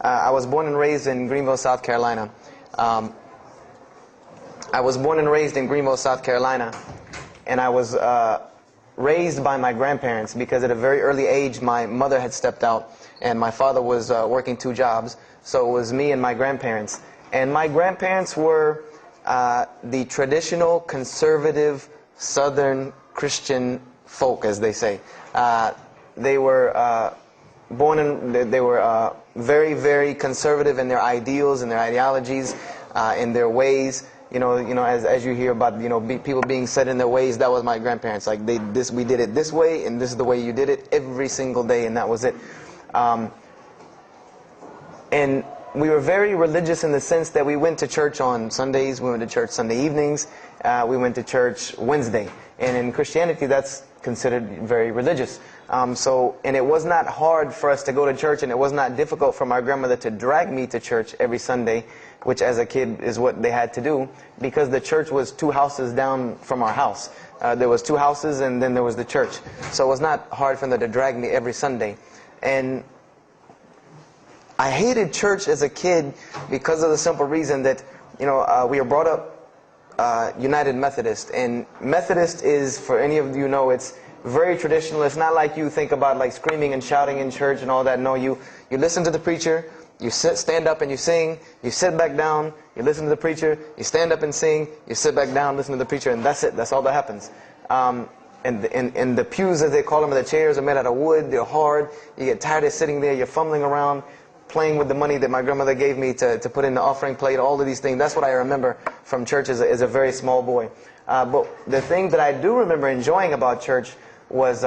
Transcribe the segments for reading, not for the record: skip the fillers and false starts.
I was born and raised in Greenville, South Carolina. I was born and raised in Greenville, South Carolina, and I was raised by my grandparents because at a very early age my mother had stepped out and my father was working 2 jobs, so it was me and my grandparents. And my grandparents were the traditional, conservative, Southern Christian folk, as they say. They were they were very, very conservative in their ideals and their ideologies, in their ways. You know, as you hear about, people being set in their ways. That was my grandparents. Like we did it this way, and this is the way you did it every single day, and that was it. And we were very religious in the sense that we went to church on Sundays, we went to church Sunday evenings, we went to church Wednesday. And in Christianity, that's considered very religious. And it was not hard for us to go to church, and it was not difficult for my grandmother to drag me to church every Sunday, which as a kid is what they had to do, because the church was 2 houses down from our house. There was 2 houses, and then there was the church. So it was not hard for them to drag me every Sunday. And I hated church as a kid because of the simple reason that, we were brought up United Methodist. And Methodist is, for any of you know, it's very traditional. It's not like you think about like screaming and shouting in church and all that. No, you listen to the preacher, you stand up and you sing, you sit back down, you listen to the preacher, you stand up and sing, you sit back down, listen to the preacher, and that's it. That's all that happens. And the pews, as they call them, the chairs are made out of wood, they're hard, you get tired of sitting there, you're fumbling around, playing with the money that my grandmother gave me to put in the offering plate, all of these things. That's what I remember from church as a very small boy. But the thing that I do remember enjoying about church was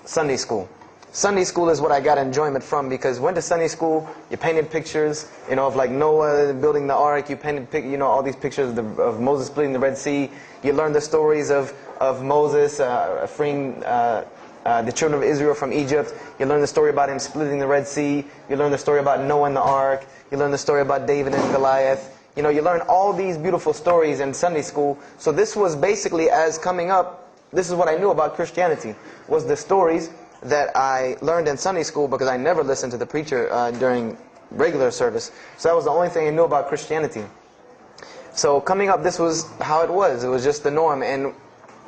Sunday school. Sunday school is what I got enjoyment from, because went to Sunday school, you painted pictures, of like Noah building the ark, you painted, all these pictures of Moses splitting the Red Sea. You learned the stories of Moses freeing the children of Israel from Egypt. You learn the story about him splitting the Red Sea. You learn the story about Noah and the ark. You learn the story about David and Goliath. You learn all these beautiful stories in Sunday school. So this was basically, as coming up, this is what I knew about Christianity, was the stories that I learned in Sunday school, because I never listened to the preacher during regular service. So that was the only thing I knew about Christianity. So coming up, this was how it was. It was just the norm. And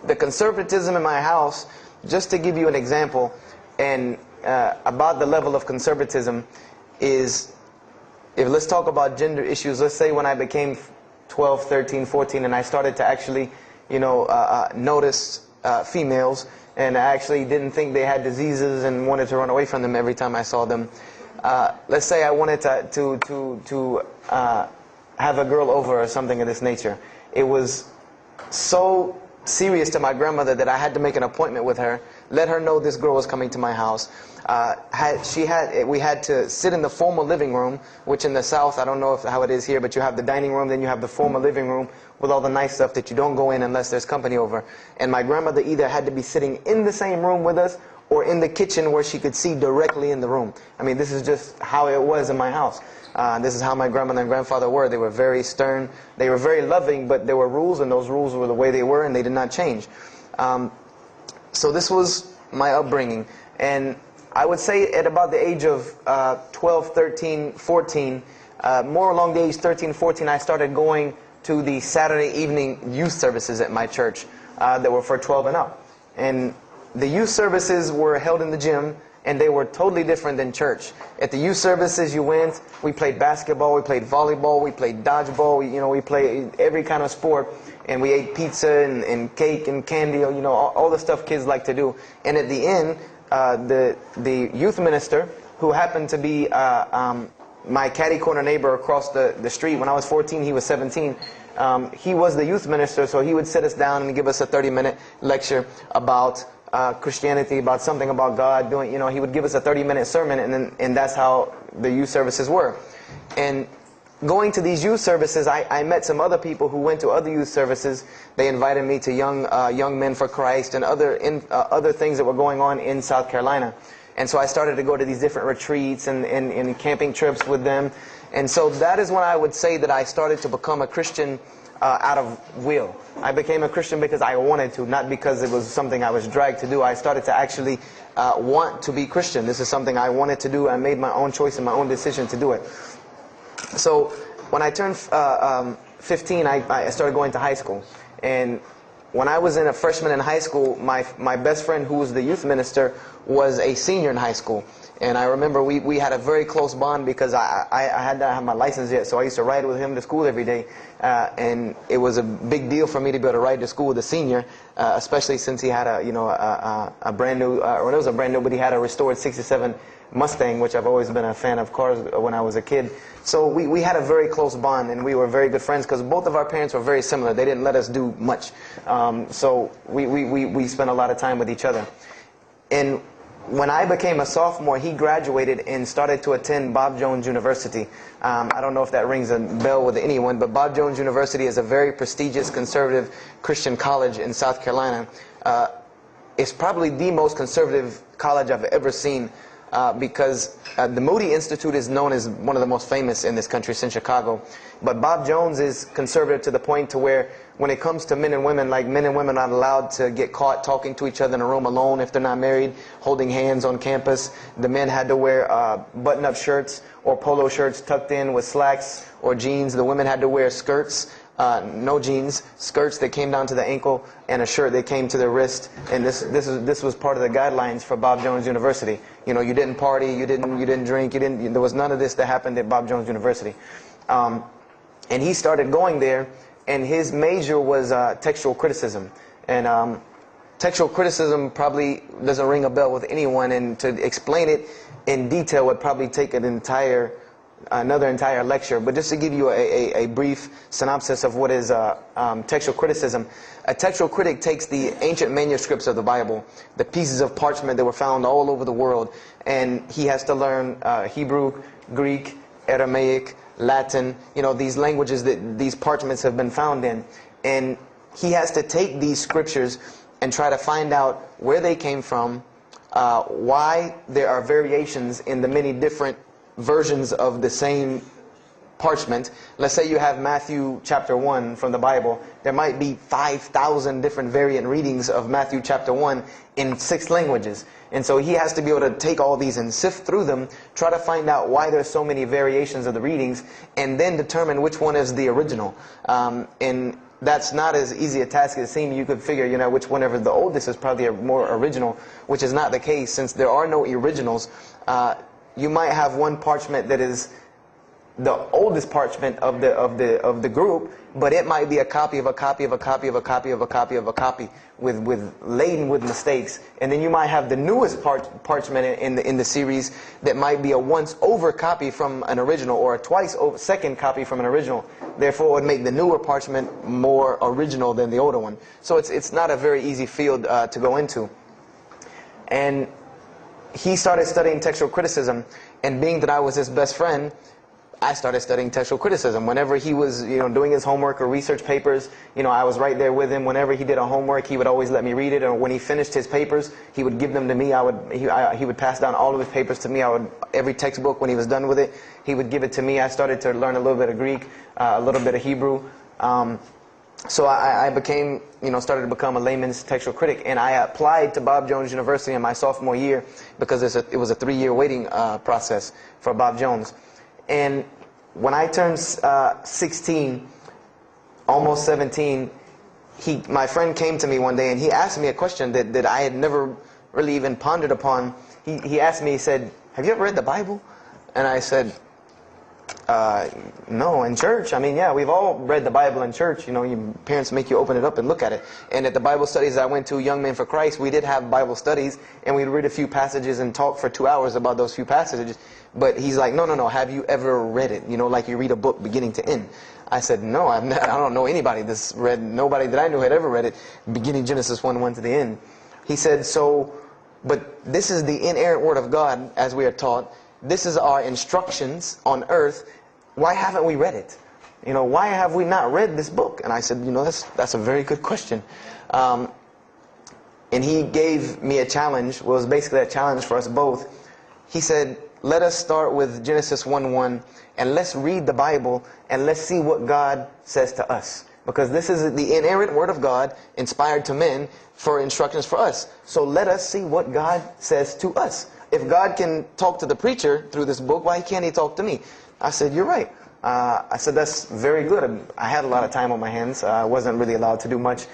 the conservatism in my house, just to give you an example, and about the level of conservatism, is, let's talk about gender issues. Let's say when I became 12, 13, 14, and I started to actually, notice females, and I actually didn't think they had diseases and wanted to run away from them every time I saw them. Let's say I wanted to have a girl over or something of this nature. It was so serious to my grandmother that I had to make an appointment with her, let her know this girl was coming to my house. We had to sit in the formal living room, which in the South, I don't know how it is here, but you have the dining room, then you have the formal living room with all the nice stuff that you don't go in unless there's company over. And my grandmother either had to be sitting in the same room with us or in the kitchen where she could see directly in the room. I mean, this is just how it was in my house. This is how my grandmother and grandfather were. They were very stern. They were very loving, but there were rules, and those rules were the way they were, and they did not change. So this was my upbringing. And I would say at about the age of 12, 13, 14, more along the age 13, 14, I started going to the Saturday evening youth services at my church that were for 12 and up. And the youth services were held in the gym, and they were totally different than church. At the youth services you went, we played basketball, we played volleyball, we played dodgeball, we played every kind of sport, and we ate pizza and cake and candy, all the stuff kids like to do. And at the end, the youth minister, who happened to be my catty corner neighbor across the street, when I was 14, he was 17, he was the youth minister, so he would sit us down and give us a 30-minute lecture about Christianity, about something about God. He would give us a 30-minute sermon, and that's how the youth services were. And going to these youth services, I met some other people who went to other youth services. They invited me to Young Men for Christ and other things that were going on in South Carolina. And so I started to go to these different retreats and camping trips with them. And so that is when I would say that I started to become a Christian out of will. I became a Christian because I wanted to, not because it was something I was dragged to do. I started to actually want to be Christian. This is something I wanted to do. I made my own choice and my own decision to do it. So when I turned 15, I started going to high school. And when I was a freshman in high school, my best friend, who was the youth minister, was a senior in high school. And I remember we had a very close bond because I had not had my license yet, so I used to ride with him to school every day. And it was a big deal for me to be able to ride to school with a senior, especially since he had a brand new, or it was a brand new, but he had a restored '67 Mustang, which I've always been a fan of cars when I was a kid. So we had a very close bond, and we were very good friends because both of our parents were very similar. They didn't let us do much. So we spent a lot of time with each other. And when I became a sophomore, he graduated and started to attend Bob Jones University. I don't know if that rings a bell with anyone, but Bob Jones University is a very prestigious conservative Christian college in South Carolina. It's probably the most conservative college I've ever seen. Because the Moody Institute is known as one of the most famous in this country since Chicago. But Bob Jones is conservative to the point to where when it comes to men and women, like men and women are not allowed to get caught talking to each other in a room alone if they're not married, holding hands on campus. The men had to wear button-up shirts or polo shirts tucked in with slacks or jeans. The women had to wear skirts. No jeans, skirts that came down to the ankle, and a shirt that came to the wrist. And this was part of the guidelines for Bob Jones University. You know, you didn't party, you didn't drink, there was none of this that happened at Bob Jones University. And he started going there, and his major was textual criticism. And textual criticism probably doesn't ring a bell with anyone, and to explain it in detail would probably take another entire lecture. But just to give you a brief synopsis of what is textual criticism. A textual critic takes the ancient manuscripts of the Bible, the pieces of parchment that were found all over the world, and he has to learn Hebrew, Greek, Aramaic, Latin, these languages that these parchments have been found in. And he has to take these scriptures and try to find out where they came from, why there are variations in the many different versions of the same parchment. Let's say you have Matthew chapter 1 from the Bible. There might be 5,000 different variant readings of Matthew chapter 1 in 6 languages. And so he has to be able to take all these and sift through them, try to find out why there's so many variations of the readings, and then determine which one is the original. And that's not as easy a task as it seems. You could figure, which whenever the oldest is probably a more original, which is not the case. Since there are no originals, you might have one parchment that is the oldest parchment of the group, but it might be a copy of a copy of a copy of a copy of a copy of a copy laden with mistakes. And then you might have the newest parchment in the series that might be a once over copy from an original, or a twice over second copy from an original. Therefore, it would make the newer parchment more original than the older one. So it's not a very easy field to go into. And he started studying textual criticism, and being that I was his best friend, I started studying textual criticism. Whenever he was, doing his homework or research papers, I was right there with him. Whenever he did a homework, he would always let me read it. Or when he finished his papers, he would give them to me. He would pass down all of his papers to me. Every textbook, when he was done with it, he would give it to me. I started to learn a little bit of Greek, a little bit of Hebrew. So I became, started to become a layman's textual critic, and I applied to Bob Jones University in my sophomore year because it was a 3-year waiting process for Bob Jones. And when I turned 16, almost 17, my friend came to me one day and he asked me a question that I had never really even pondered upon. He asked me, he said, "Have you ever read the Bible?" And I said, no, in church. I mean, yeah, we've all read the Bible in church. Your parents make you open it up and look at it. And at the Bible studies I went to, Young Men for Christ, we did have Bible studies, and we'd read a few passages and talk for 2 hours about those few passages. But he's like, no, have you ever read it? Like you read a book beginning to end. I said, no, I don't know anybody that's read, nobody that I knew had ever read it, beginning Genesis 1:1 to the end. He said, but this is the inerrant word of God, as we are taught. This is our instructions on earth. Why haven't we read it? Why have we not read this book? And I said, that's a very good question. And he gave me a challenge. Well, it was basically a challenge for us both. He said, let us start with Genesis 1:1, and let's read the Bible, and let's see what God says to us. because this is the inerrant word of God, inspired to men for instructions for us. So let us see what God says to us. If God can talk to the preacher through this book, why can't he talk to me? I said, you're right. I said, that's very good. I had a lot of time on my hands. I wasn't really allowed to do much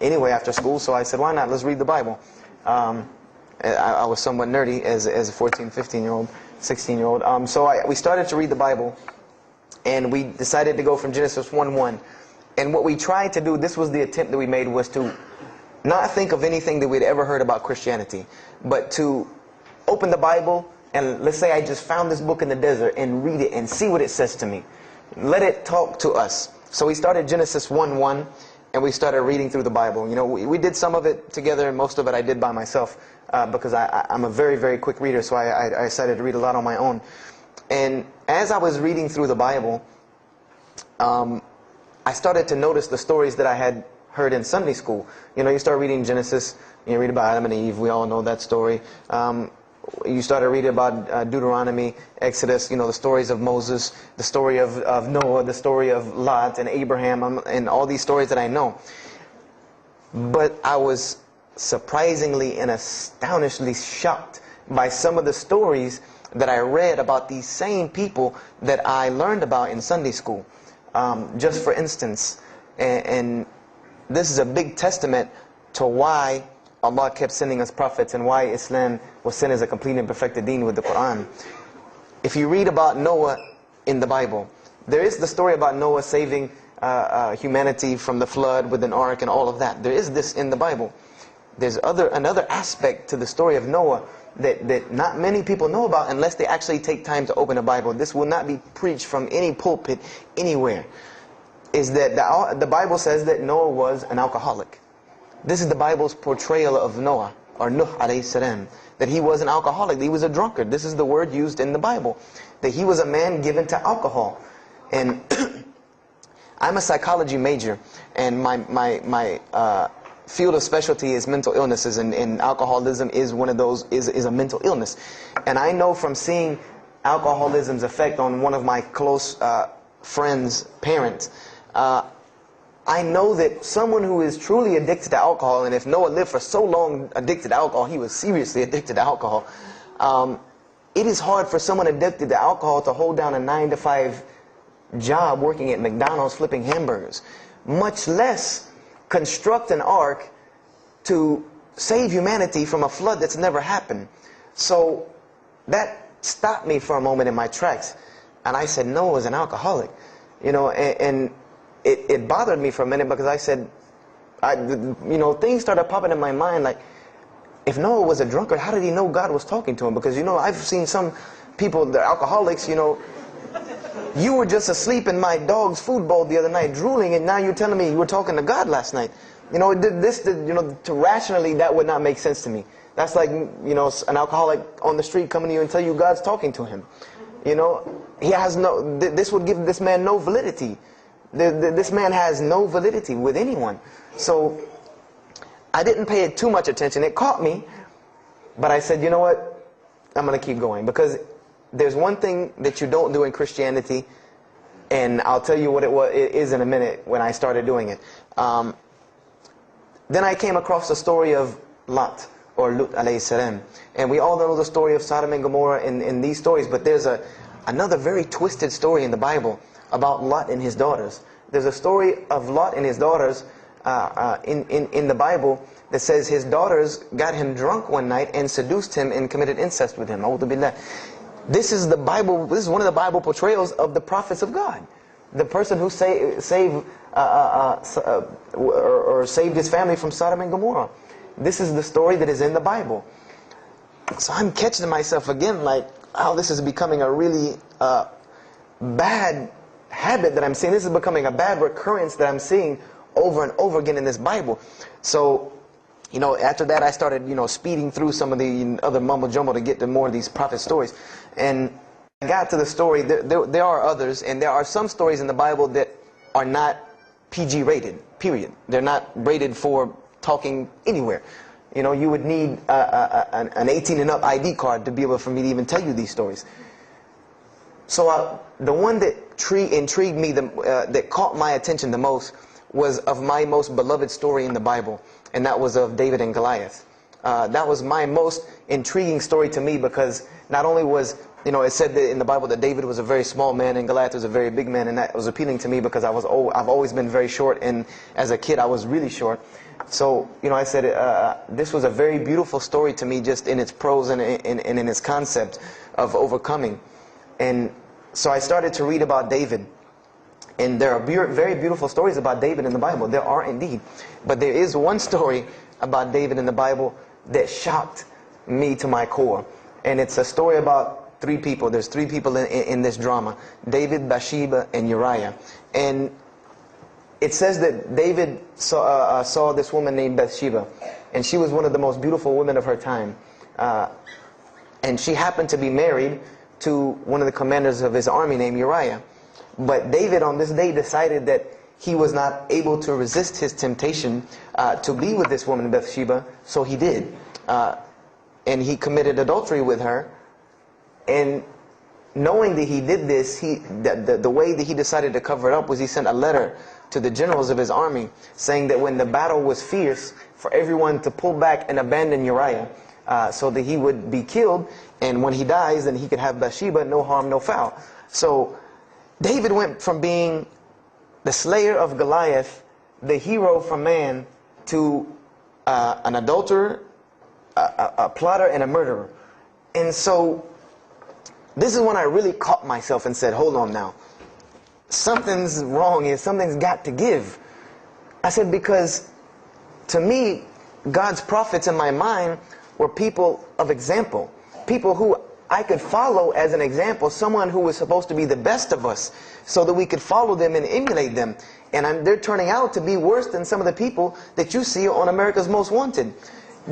anyway after school, so I said, why not? Let's read the Bible. I was somewhat nerdy as a 14, 15-year-old, 16-year-old. So we started to read the Bible, and we decided to go from Genesis 1:1. And what we tried to do, this was the attempt that we made, was to not think of anything that we'd ever heard about Christianity, but to open the Bible, and let's say I just found this book in the desert, and read it and see what it says to me. Let it talk to us. So we started Genesis 1:1, and we started reading through the Bible. You know, we did some of it together, and most of it I did by myself, because I'm a very, very quick reader, so I decided to read a lot on my own. And as I was reading through the Bible, I started to notice the stories that I had heard in Sunday school. You know, you start reading Genesis, you read about Adam and Eve, we all know that story. You started reading about Deuteronomy, Exodus, you know, the stories of Moses, the story of Noah, the story of Lot and Abraham, and all these stories that I know. But I was surprisingly and astonishingly shocked by some of the stories that I read about these same people that I learned about in Sunday school. Just for instance, and this is a big testament to why Allah kept sending us prophets and why Islam was sent as a complete and perfected deen with the Quran. If you read about Noah in the Bible, there is the story about Noah saving humanity from the flood with an ark and all of that. There is this in the Bible. There's another aspect to the story of Noah that not many people know about unless they actually take time to open a Bible. This will not be preached from any pulpit anywhere. Is that the Bible says that Noah was an alcoholic. This is the Bible's portrayal of Noah, or Nuh alayhi salam, that he was an alcoholic, that he was a drunkard. This is the word used in the Bible, that he was a man given to alcohol. And I'm a psychology major, and my field of specialty is mental illnesses, and alcoholism is one of those, is a mental illness. And I know from seeing alcoholism's effect on one of my close friends' parents, I know that someone who is truly addicted to alcohol, and if Noah lived for so long addicted to alcohol, he was seriously addicted to alcohol. It is hard for someone addicted to alcohol to hold down a 9-to-5 job working at McDonald's flipping hamburgers, much less construct an ark to save humanity from a flood that's never happened. So that stopped me for a moment in my tracks, and I said, Noah was an alcoholic, you know, and it bothered me for a minute, because I said, you know, things started popping in my mind like, if Noah was a drunkard, how did he know God was talking to him? Because, you know, I've seen some people, they're alcoholics, you know, you were just asleep in my dog's food bowl the other night drooling, and now you're telling me you were talking to God last night. You know, you know, to rationally, that would not make sense to me. That's like, you know, an alcoholic on the street coming to you and tell you God's talking to him. You know, he has no, this would give this man no validity. This man has no validity with anyone. So I didn't pay it too much attention. It caught me, but I said, you know what, I'm going to keep going, because there's one thing that you don't do in Christianity, and I'll tell you what it is in a minute when I started doing it. Then I came across the story of Lot, or Lut alayhi salam, and we all know the story of Sodom and Gomorrah in these stories, but there's another very twisted story in the Bible about Lot and his daughters. There's a story of Lot and his daughters in the Bible that says his daughters got him drunk one night and seduced him and committed incest with him. A'udhu billah. This is the Bible. This is one of the Bible portrayals of the prophets of God. The person who saved his family from Sodom and Gomorrah. This is the story that is in the Bible. So I'm catching myself again, like, how this is becoming a really bad habit that I'm seeing. This is becoming a bad recurrence that I'm seeing over and over again in this Bible. So, you know, after that I started, you know, speeding through some of the other mumbo jumbo to get to more of these prophet stories. And I got to the story, there are others, and there are some stories in the Bible that are not PG rated, period. They're not rated for talking anywhere. You know, you would need an 18 and up ID card to be able for me to even tell you these stories. So the one that intrigued me, that caught my attention the most, was of my most beloved story in the Bible, and that was of David and Goliath. That was my most intriguing story to me, because not only was, it said that in the Bible that David was a very small man and Goliath was a very big man, and that was appealing to me because I've always been very short, and as a kid I was really short. So, I said this was a very beautiful story to me, just in its prose and in its concept of overcoming. And so I started to read about David. And there are very beautiful stories about David in the Bible. There are indeed. But there is one story about David in the Bible that shocked me to my core. And it's a story about three people. There's three people in this drama: David, Bathsheba, and Uriah. And it says that David saw this woman named Bathsheba. And she was one of the most beautiful women of her time. And she happened to be married to one of the commanders of his army named Uriah. But David on this day decided that he was not able to resist his temptation to be with this woman Bathsheba, so he did. And he committed adultery with her. And knowing that he did this, the way that he decided to cover it up was he sent a letter to the generals of his army saying that when the battle was fierce, for everyone to pull back and abandon Uriah, so that he would be killed, and when he dies, then he could have Bathsheba, no harm, no foul. So David went from being the slayer of Goliath, the hero from man, to an adulterer, a plotter, and a murderer. And so this is when I really caught myself and said, hold on now. Something's wrong here. Something's got to give. I said, because to me, God's prophets in my mind were people of example. People who I could follow as an example. Someone who was supposed to be the best of us, so that we could follow them and emulate them. And they're turning out to be worse than some of the people that you see on America's Most Wanted.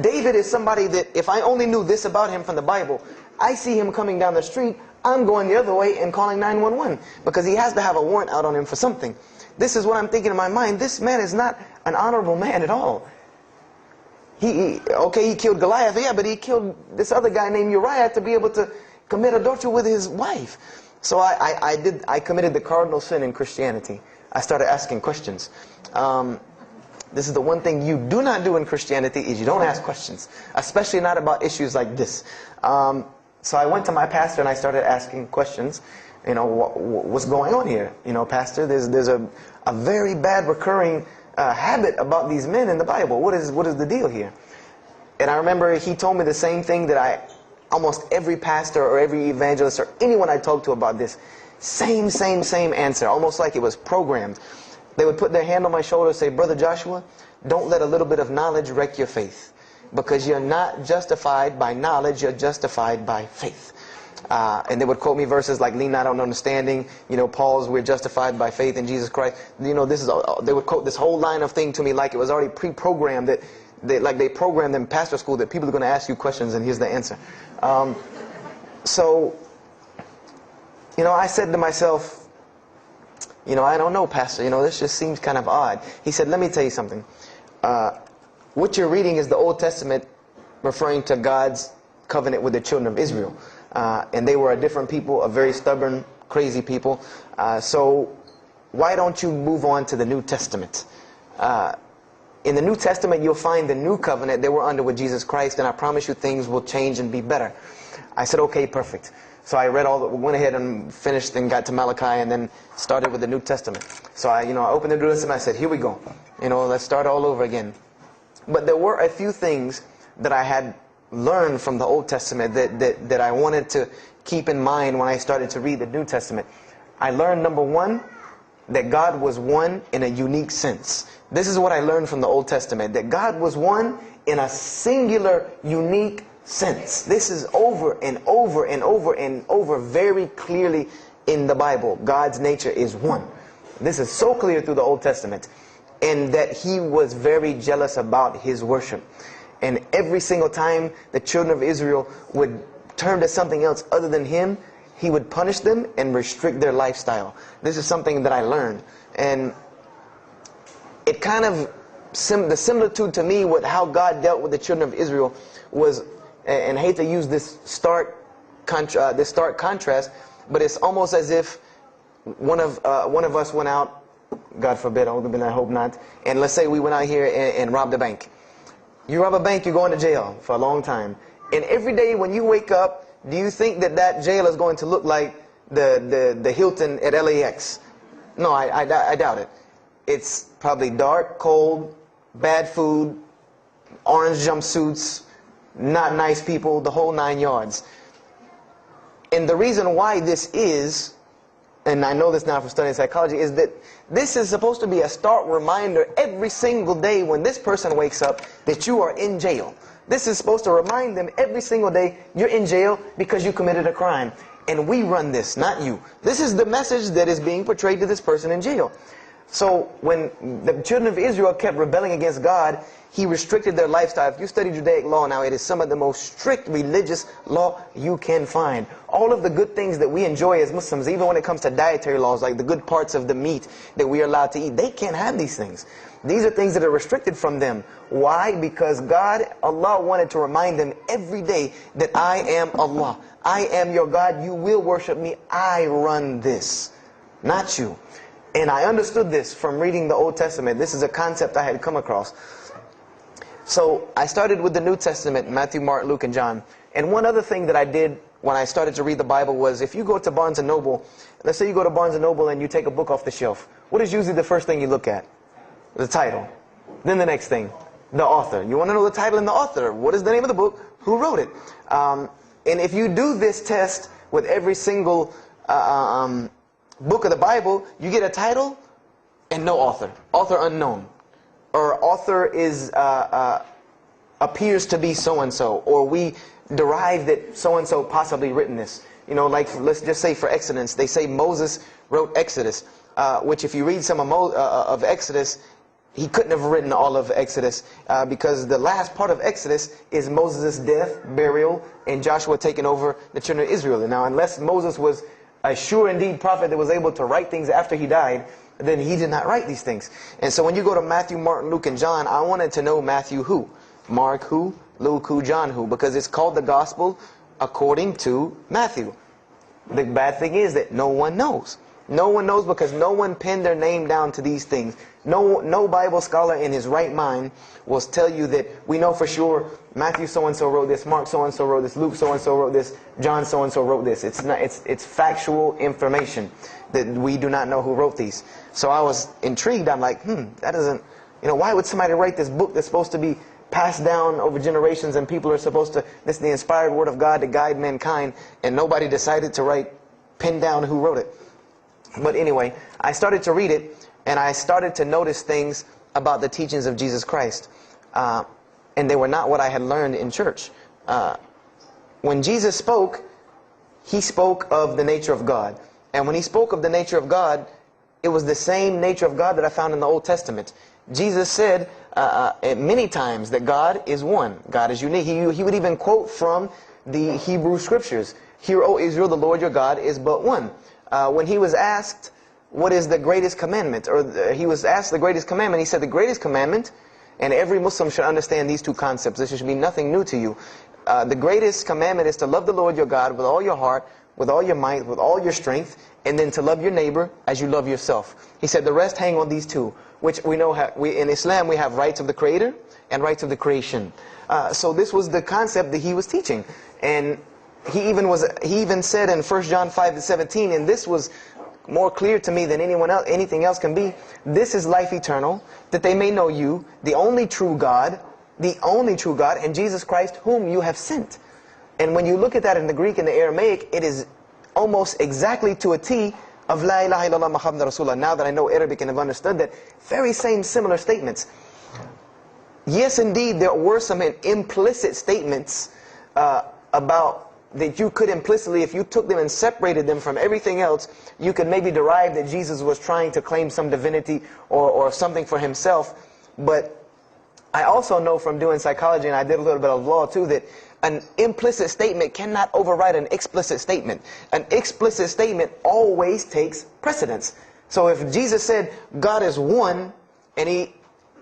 David is somebody that if I only knew this about him from the Bible, I see him coming down the street, I'm going the other way and calling 911, because he has to have a warrant out on him for something. This is what I'm thinking in my mind. This man is not an honorable man at all. He killed Goliath, yeah, but he killed this other guy named Uriah to be able to commit adultery with his wife. So I committed the cardinal sin in Christianity. I started asking questions. This is the one thing you do not do in Christianity, is you don't ask questions, especially not about issues like this. So I went to my pastor and I started asking questions. What's going on here? Pastor, there's a very bad recurring habit about these men in the Bible. What is the deal here? And I remember he told me the same thing that almost every pastor or every evangelist or anyone I talked to about this, same answer, almost like it was programmed. They would put their hand on my shoulder and say, Brother Joshua, don't let a little bit of knowledge wreck your faith, because you're not justified by knowledge, you're justified by faith. And they would quote me verses like, lean not on understanding, Paul's, we're justified by faith in Jesus Christ. They would quote this whole line of thing to me like it was already pre-programmed, that they programmed in pastor school that people are going to ask you questions and here's the answer. So I said to myself, I don't know, Pastor, this just seems kind of odd. He said, let me tell you something. What you're reading is the Old Testament referring to God's covenant with the children of Israel. And they were a different people, a very stubborn, crazy people. So why don't you move on to the New Testament? In the New Testament, you'll find the new covenant that we're under with Jesus Christ, and I promise you things will change and be better. I said, okay, perfect. So I went ahead and finished and got to Malachi and then started with the New Testament. So I opened the New Testament, I said, here we go. Let's start all over again. But there were a few things that I had learned from the Old Testament that I wanted to keep in mind when I started to read the New Testament. I learned, number one, that God was one in a unique sense. This is what I learned from the Old Testament, that God was one in a singular, unique sense. This is over and over and over and over very clearly in the Bible. God's nature is one. This is so clear through the Old Testament. And that He was very jealous about His worship. And every single time the children of Israel would turn to something else other than Him, He would punish them and restrict their lifestyle. This is something that I learned. And it kind of, the similitude to me with how God dealt with the children of Israel was, and I hate to use this stark contrast, but it's almost as if one of us went out, God forbid, I hope not, and let's say we went out here and robbed a bank. You rob a bank, you're going to jail for a long time. And every day when you wake up, do you think that that jail is going to look like the Hilton at LAX? No, I doubt it. It's probably dark, cold, bad food, orange jumpsuits, not nice people, the whole 9 yards. And the reason why this is, and I know this now from studying psychology, is that this is supposed to be a stark reminder every single day when this person wakes up that you are in jail. This is supposed to remind them every single day you're in jail because you committed a crime. And we run this, not you. This is the message that is being portrayed to this person in jail. So when the children of Israel kept rebelling against God, He restricted their lifestyle. If you study Judaic law now, it is some of the most strict religious law you can find. All of the good things that we enjoy as Muslims, even when it comes to dietary laws, like the good parts of the meat that we are allowed to eat, they can't have these things. These are things that are restricted from them. Why? Because God, Allah, wanted to remind them every day that I am Allah. I am your God. You will worship me. I run this, not you. And I understood this from reading the Old Testament. This is a concept I had come across. So I started with the New Testament, Matthew, Mark, Luke, and John. And one other thing that I did when I started to read the Bible was, if you go to Barnes & Noble, let's say you go to Barnes & Noble and you take a book off the shelf, what is usually the first thing you look at? The title. Then the next thing, the author. You want to know the title and the author. What is the name of the book? Who wrote it? And if you do this test with every single book of the Bible, you get a title and no author. Author unknown. Or author is appears to be so-and-so. Or we derive that so-and-so possibly written this. You know, like let's just say for Exodus, they say Moses wrote Exodus. Which if you read some of Exodus, he couldn't have written all of Exodus because the last part of Exodus is Moses' death, burial, and Joshua taking over the children of Israel. And now, unless Moses was a sure indeed prophet that was able to write things after he died, then he did not write these things. And so when you go to Matthew, Mark, Luke, and John, I wanted to know Matthew who, Mark who, Luke who, John who, because it's called the Gospel according to Matthew. The bad thing is that no one knows. No one knows because no one pinned their name down to these things. No Bible scholar in his right mind will tell you that we know for sure Matthew so-and-so wrote this, Mark so-and-so wrote this, Luke so-and-so wrote this, John so-and-so wrote this. It's factual information that we do not know who wrote these. So I was intrigued. I'm like, that doesn't, why would somebody write this book that's supposed to be passed down over generations and people are supposed to, this is the inspired word of God to guide mankind, and nobody decided to pin down who wrote it. But anyway, I started to read it, and I started to notice things about the teachings of Jesus Christ. And they were not what I had learned in church. When Jesus spoke, He spoke of the nature of God. And when He spoke of the nature of God, it was the same nature of God that I found in the Old Testament. Jesus said many times that God is one. God is unique. He would even quote from the Hebrew Scriptures. Hear, O Israel, the Lord your God is but one. When He was asked, what is the greatest commandment? Or He was asked the greatest commandment. He said the greatest commandment, and every Muslim should understand these two concepts. This should be nothing new to you. The greatest commandment is to love the Lord your God with all your heart, with all your might, with all your strength, and then to love your neighbor as you love yourself. He said the rest hang on these two, which we know in Islam we have rights of the Creator and rights of the creation. So this was the concept that He was teaching. And He even said in 1 John 5:17, and this was more clear to me than anything else can be, this is life eternal, that they may know you, the only true God, and Jesus Christ whom you have sent. And when you look at that in the Greek and the Aramaic, it is almost exactly to a T of La ilaha illallah Muhammad Rasulullah. Now that I know Arabic and have understood that, very same similar statements. Yes, indeed, there were some implicit statements about that you could implicitly, if you took them and separated them from everything else, you could maybe derive that Jesus was trying to claim some divinity or something for Himself. But I also know from doing psychology, and I did a little bit of law too, that an implicit statement cannot override an explicit statement. An explicit statement always takes precedence. So if Jesus said God is one, and He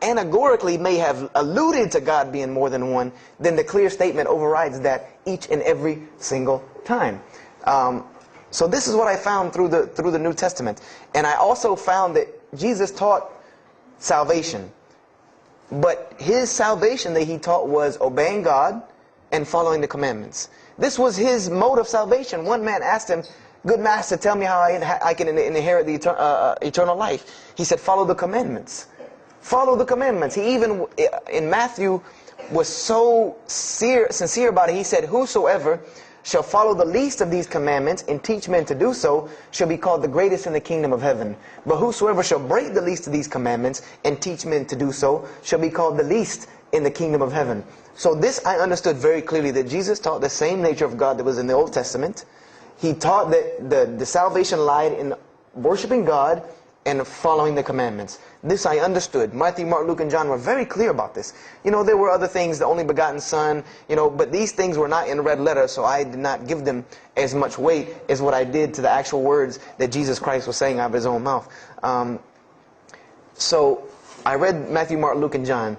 anagorically may have alluded to God being more than one, then the clear statement overrides that each and every single time. So this is what I found through the New Testament. And I also found that Jesus taught salvation. But his salvation that he taught was obeying God and following the commandments. This was his mode of salvation. One man asked him, "Good master, tell me how I can inherit the eternal life." He said, "Follow the commandments." Follow the commandments. He even, in Matthew, was so sincere about it. He said, "Whosoever shall follow the least of these commandments and teach men to do so shall be called the greatest in the kingdom of heaven. But whosoever shall break the least of these commandments and teach men to do so shall be called the least in the kingdom of heaven." So this I understood very clearly, that Jesus taught the same nature of God that was in the Old Testament. He taught that the salvation lied in worshiping God and following the commandments. This I understood. Matthew, Mark, Luke, and John were very clear about this. There were other things, the only begotten Son, but these things were not in red letter, so I did not give them as much weight as what I did to the actual words that Jesus Christ was saying out of his own mouth. So I read Matthew, Mark, Luke, and John.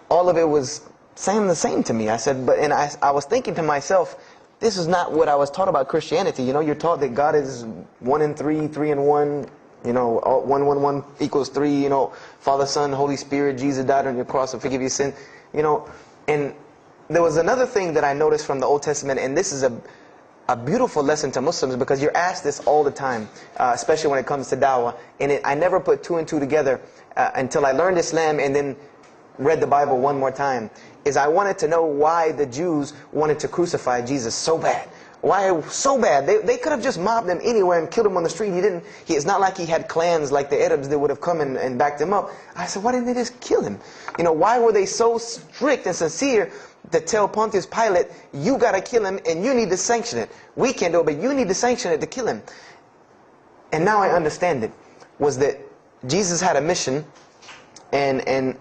All of it was saying the same to me. I said, and I was thinking to myself, this is not what I was taught about Christianity. You're taught that God is 1 in 3, 3 in 1. 1, 1, 1 equals 3. Father, Son, Holy Spirit. Jesus died on your cross to forgive your sin. And there was another thing that I noticed from the Old Testament, and this is a beautiful lesson to Muslims, because you're asked this all the time, especially when it comes to dawah. And I never put 2 and 2 together until I learned Islam and then read the Bible one more time. Is I wanted to know why the Jews wanted to crucify Jesus so bad. Why so bad? They could have just mobbed him anywhere and killed him on the street. It's not like he had clans like the Arabs that would have come and backed him up. I said, why didn't they just kill him? Why were they so strict and sincere to tell Pontius Pilate, you got to kill him and you need to sanction it? We can't do it, but you need to sanction it to kill him. And now I understand it. Was that Jesus had a mission, and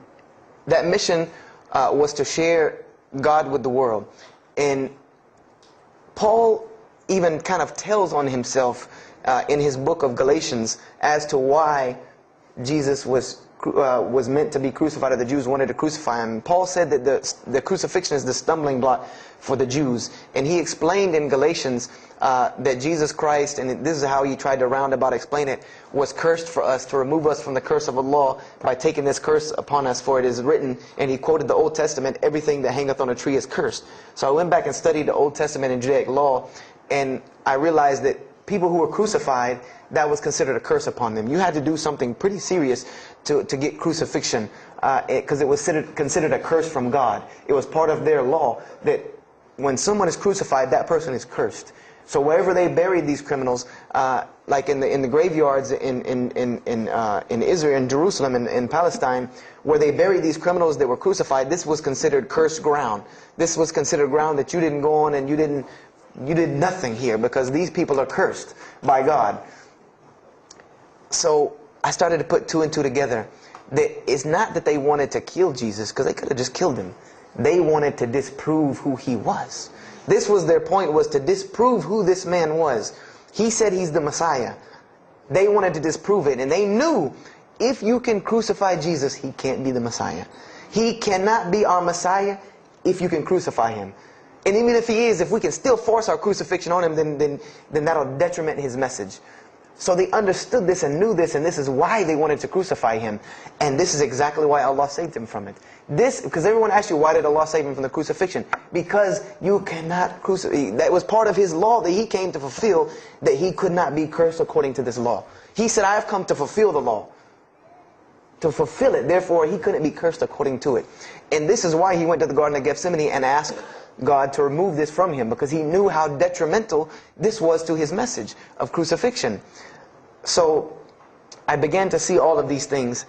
that mission was to share God with the world. And Paul even kind of tells on himself in his book of Galatians as to why Jesus was meant to be crucified, or the Jews wanted to crucify him. Paul said that the crucifixion is the stumbling block for the Jews. And he explained in Galatians that Jesus Christ, and this is how he tried to roundabout explain it, was cursed for us, to remove us from the curse of Allah by taking this curse upon us. For it is written, and he quoted the Old Testament, everything that hangeth on a tree is cursed. So I went back and studied the Old Testament and Judaic law, and I realized that people who were crucified, that was considered a curse upon them. You had to do something pretty serious to get crucifixion, because it was considered a curse from God. It was part of their law that when someone is crucified, that person is cursed. So wherever they buried these criminals, like in the graveyards in Israel, in Jerusalem, in Palestine, where they buried these criminals that were crucified, this was considered cursed ground. This was considered ground that you didn't go on, and you did nothing here, because these people are cursed by God. So I started to put 2 and 2 together. It's not that they wanted to kill Jesus, because they could have just killed him. They wanted to disprove who he was. This was their point, was to disprove who this man was. He said he's the Messiah. They wanted to disprove it, and they knew if you can crucify Jesus, he can't be the Messiah. He cannot be our Messiah if you can crucify him. And even if he is, if we can still force our crucifixion on him, then that'll detriment his message. So they understood this and knew this, and this is why they wanted to crucify him. And this is exactly why Allah saved him from it. Because everyone asks you, why did Allah save him from the crucifixion? Because you cannot crucify. That was part of his law that he came to fulfill, that he could not be cursed according to this law. He said, I have come to fulfill the law. To fulfill it. Therefore, he couldn't be cursed according to it. And this is why he went to the Garden of Gethsemane and asked God to remove this from him, because he knew how detrimental this was to his message of crucifixion. So I began to see all of these things.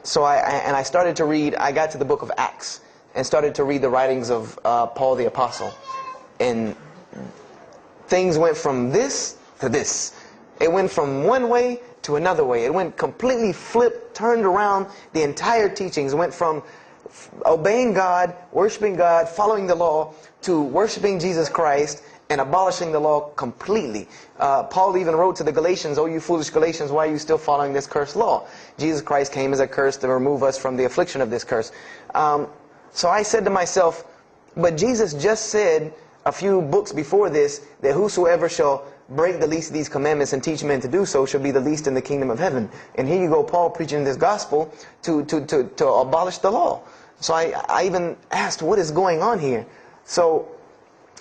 So I started to read. I got to the book of Acts and started to read the writings of Paul the Apostle. And things went from this to this. It went from one way to another way. It went completely flipped, turned around. The entire teachings went from obeying God, worshiping God, following the law, to worshiping Jesus Christ and abolishing the law completely. Paul even wrote to the Galatians, "Oh, you foolish Galatians, why are you still following this cursed law? Jesus Christ came as a curse to remove us from the affliction of this curse." So I said to myself, but Jesus just said, a few books before this that whosoever shall break the least of these commandments and teach men to do so shall be the least in the kingdom of heaven. And here you go, Paul preaching this gospel to abolish the law. So I even asked, what is going on here? So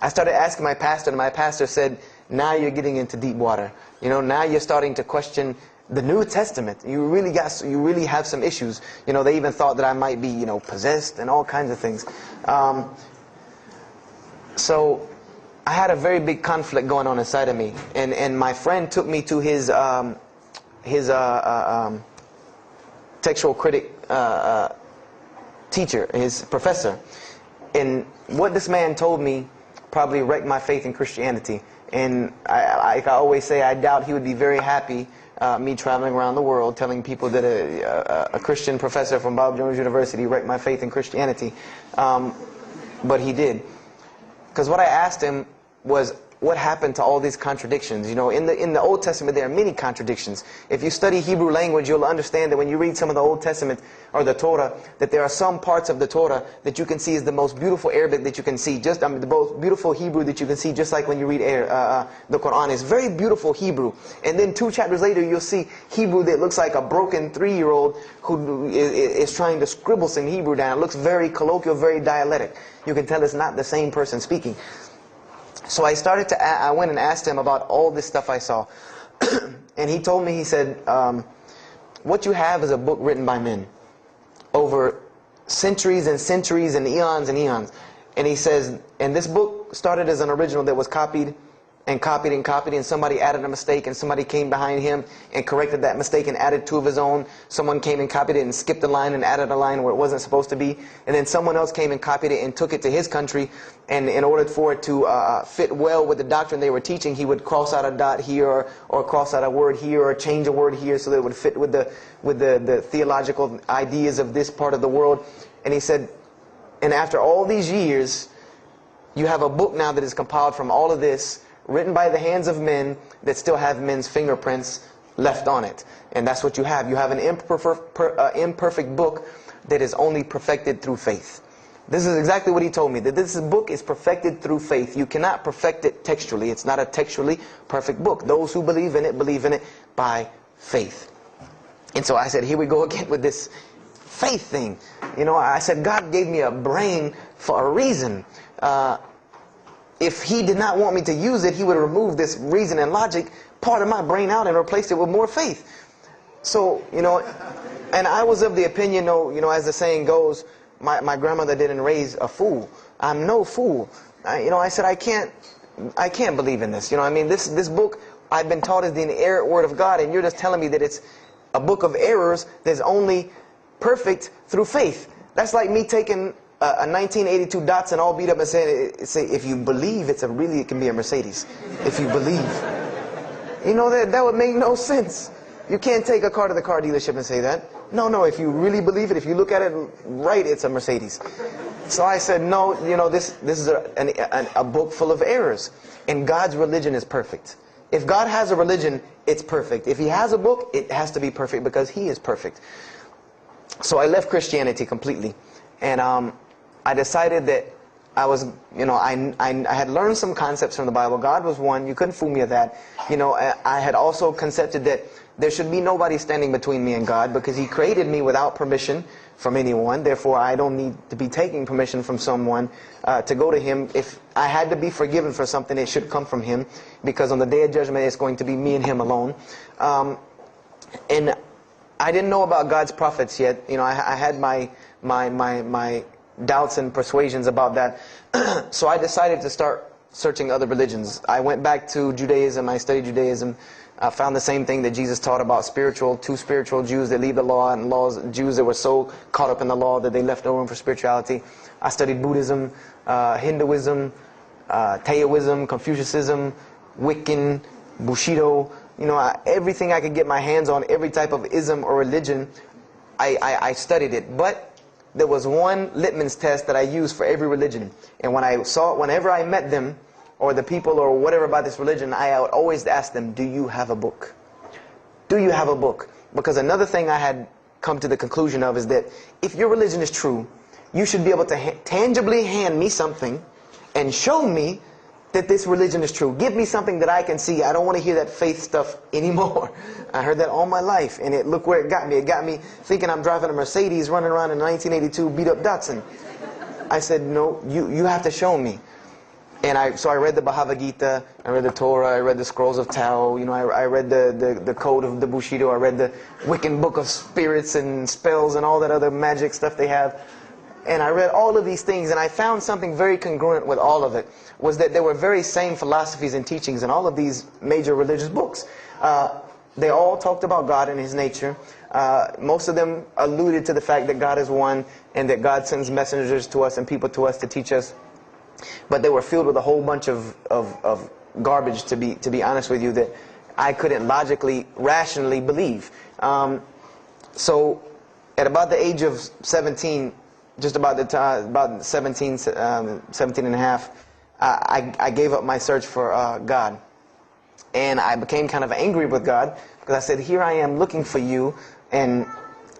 I started asking my pastor, and my pastor said, now you're getting into deep water. You know, now you're starting to question the New Testament. You really have some issues. You know, they even thought that I might be, you know, possessed and all kinds of things. So I had a very big conflict going on inside of me, and my friend took me to his textual critic teacher, his professor, and what this man told me probably wrecked my faith in Christianity. And I always say, I doubt he would be very happy me traveling around the world telling people that a Christian professor from Bob Jones University wrecked my faith in Christianity. But he did. Because what I asked him was, what happened to all these contradictions? You know, in the Old Testament there are many contradictions. If you study Hebrew language, you'll understand that when you read some of the Old Testament or the Torah, that there are some parts of the Torah that you can see is the most beautiful Arabic that you can see, just the most beautiful Hebrew that you can see, just like when you read the Quran. It's very beautiful Hebrew. And then 2 chapters later, you'll see Hebrew that looks like a broken 3-year-old who is trying to scribble some Hebrew down. It looks very colloquial, very dialectic. You can tell it's not the same person speaking. So I went and asked him about all this stuff I saw. And he told me, he said, what you have is a book written by men over centuries and centuries and eons and eons. And he says, and this book started as an original that was copied and copied and copied, and somebody added a mistake, and somebody came behind him and corrected that mistake and added 2 of his own. Someone came and copied it and skipped a line and added a line where it wasn't supposed to be. And then someone else came and copied it and took it to his country, and in order for it to fit well with the doctrine they were teaching, he would cross out a dot here or cross out a word here or change a word here so that it would fit with the theological ideas of this part of the world. And he said, and after all these years, you have a book now that is compiled from all of this, written by the hands of men that still have men's fingerprints left on it. And that's what you have. You have an imperfect book that is only perfected through faith. This is exactly what he told me, that this book is perfected through faith. You cannot perfect it textually. It's not a textually perfect book. Those who believe in it by faith. And so I said, here we go again with this faith thing. You know, I said, God gave me a brain for a reason. If he did not want me to use it, he would remove this reason and logic part of my brain out and replace it with more faith. So, you know, and I was of the opinion, you know, as the saying goes, my grandmother didn't raise a fool. I'm no fool. You know, I said, I can't believe in this. You know, I mean, this book I've been taught is the inerrant word of God, and you're just telling me that it's a book of errors that's only perfect through faith. That's like me taking a 1982 Datsun all beat up and saying, if you believe, it can be a Mercedes. If you believe. You know, that would make no sense. You can't take a car to the car dealership and say that. No, if you really believe it, if you look at it right, it's a Mercedes. So I said, no, you know, this is a book full of errors. And God's religion is perfect. If God has a religion, it's perfect. If he has a book, it has to be perfect because he is perfect. So I left Christianity completely. And I decided that I was, you know, I had learned some concepts from the Bible. God was one. You couldn't fool me of that. You know, I had also concepted that there should be nobody standing between me and God because he created me without permission from anyone. Therefore, I don't need to be taking permission from someone to go to him. If I had to be forgiven for something, it should come from him because on the day of judgment, it's going to be me and him alone. And I didn't know about God's prophets yet. You know, I had my doubts and persuasions about that. So I decided to start searching other religions. I went back to Judaism. I studied Judaism. I found the same thing that Jesus taught about two spiritual Jews that leave the law, and Jews that were so caught up in the law that they left no room for spirituality. I studied Buddhism, Hinduism, Taoism, Confucianism, Wiccan, Bushido. You know, everything I could get my hands on, every type of ism or religion, I studied it. But there was one litmus test that I used for every religion. And whenever I met them, or the people or whatever about this religion, I would always ask them, do you have a book? Do you have a book? Because another thing I had come to the conclusion of is that if your religion is true, you should be able to tangibly hand me something and show me that this religion is true. Give me something that I can see. I don't want to hear that faith stuff anymore. I heard that all my life, and look where it got me. It got me thinking I'm driving a Mercedes running around in a 1982 beat-up Datsun. I said, no, you have to show me. And so I read the Bhagavad Gita, I read the Torah, I read the Scrolls of Tao, you know, I read the Code of the Bushido, I read the Wiccan Book of Spirits and Spells and all that other magic stuff they have. And I read all of these things, and I found something very congruent with all of it, was that there were very same philosophies and teachings in all of these major religious books. They all talked about God and His nature. Most of them alluded to the fact that God is one, and that God sends messengers to us and people to us to teach us. But they were filled with a whole bunch of garbage, to be honest with you, that I couldn't logically, rationally believe. So at about the age of 17, just about the time, about 17 and a half, I gave up my search for God. And I became kind of angry with God, because I said, here I am looking for you, and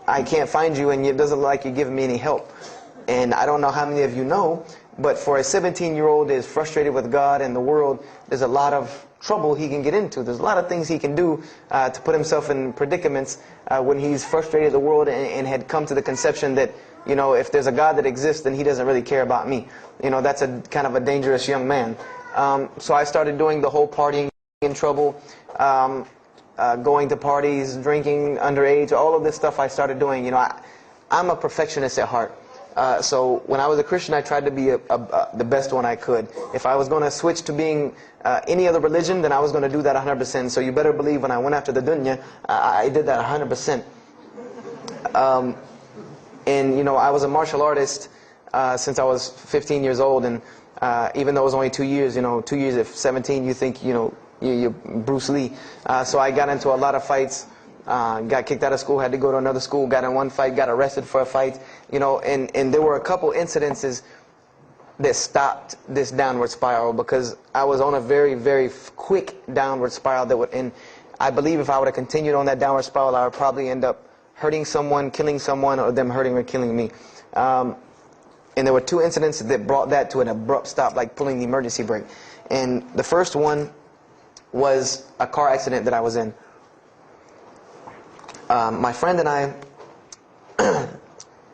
I can't find you, and it doesn't look like you're giving me any help. And I don't know how many of you know, but for a 17-year-old that is frustrated with God and the world, there's a lot of trouble he can get into. There's a lot of things he can do to put himself in predicaments when he's frustrated with the world and had come to the conception that, you know, if there's a God that exists, then He doesn't really care about me. You know, that's a kind of a dangerous young man. So I started doing the whole partying in trouble, going to parties, drinking underage, all of this stuff I started doing. You know, I'm a perfectionist at heart. So when I was a Christian, I tried to be the best one I could. If I was going to switch to being any other religion, then I was going to do that 100%. So you better believe when I went after the dunya, I did that 100%. And, you know, I was a martial artist since I was 15 years old. And even though it was only 2 years, you know, 2 years at 17, you think, you know, you're Bruce Lee. So I got into a lot of fights. Got kicked out of school, had to go to another school, got in one fight, got arrested for a fight, you know, and there were a couple incidences that stopped this downward spiral, because I was on a very, very quick downward spiral that would, and I believe if I would have continued on that downward spiral, I would probably end up hurting someone, killing someone, or them hurting or killing me. And there were two incidents that brought that to an abrupt stop, like pulling the emergency brake. And the first one was a car accident that I was in. My friend and I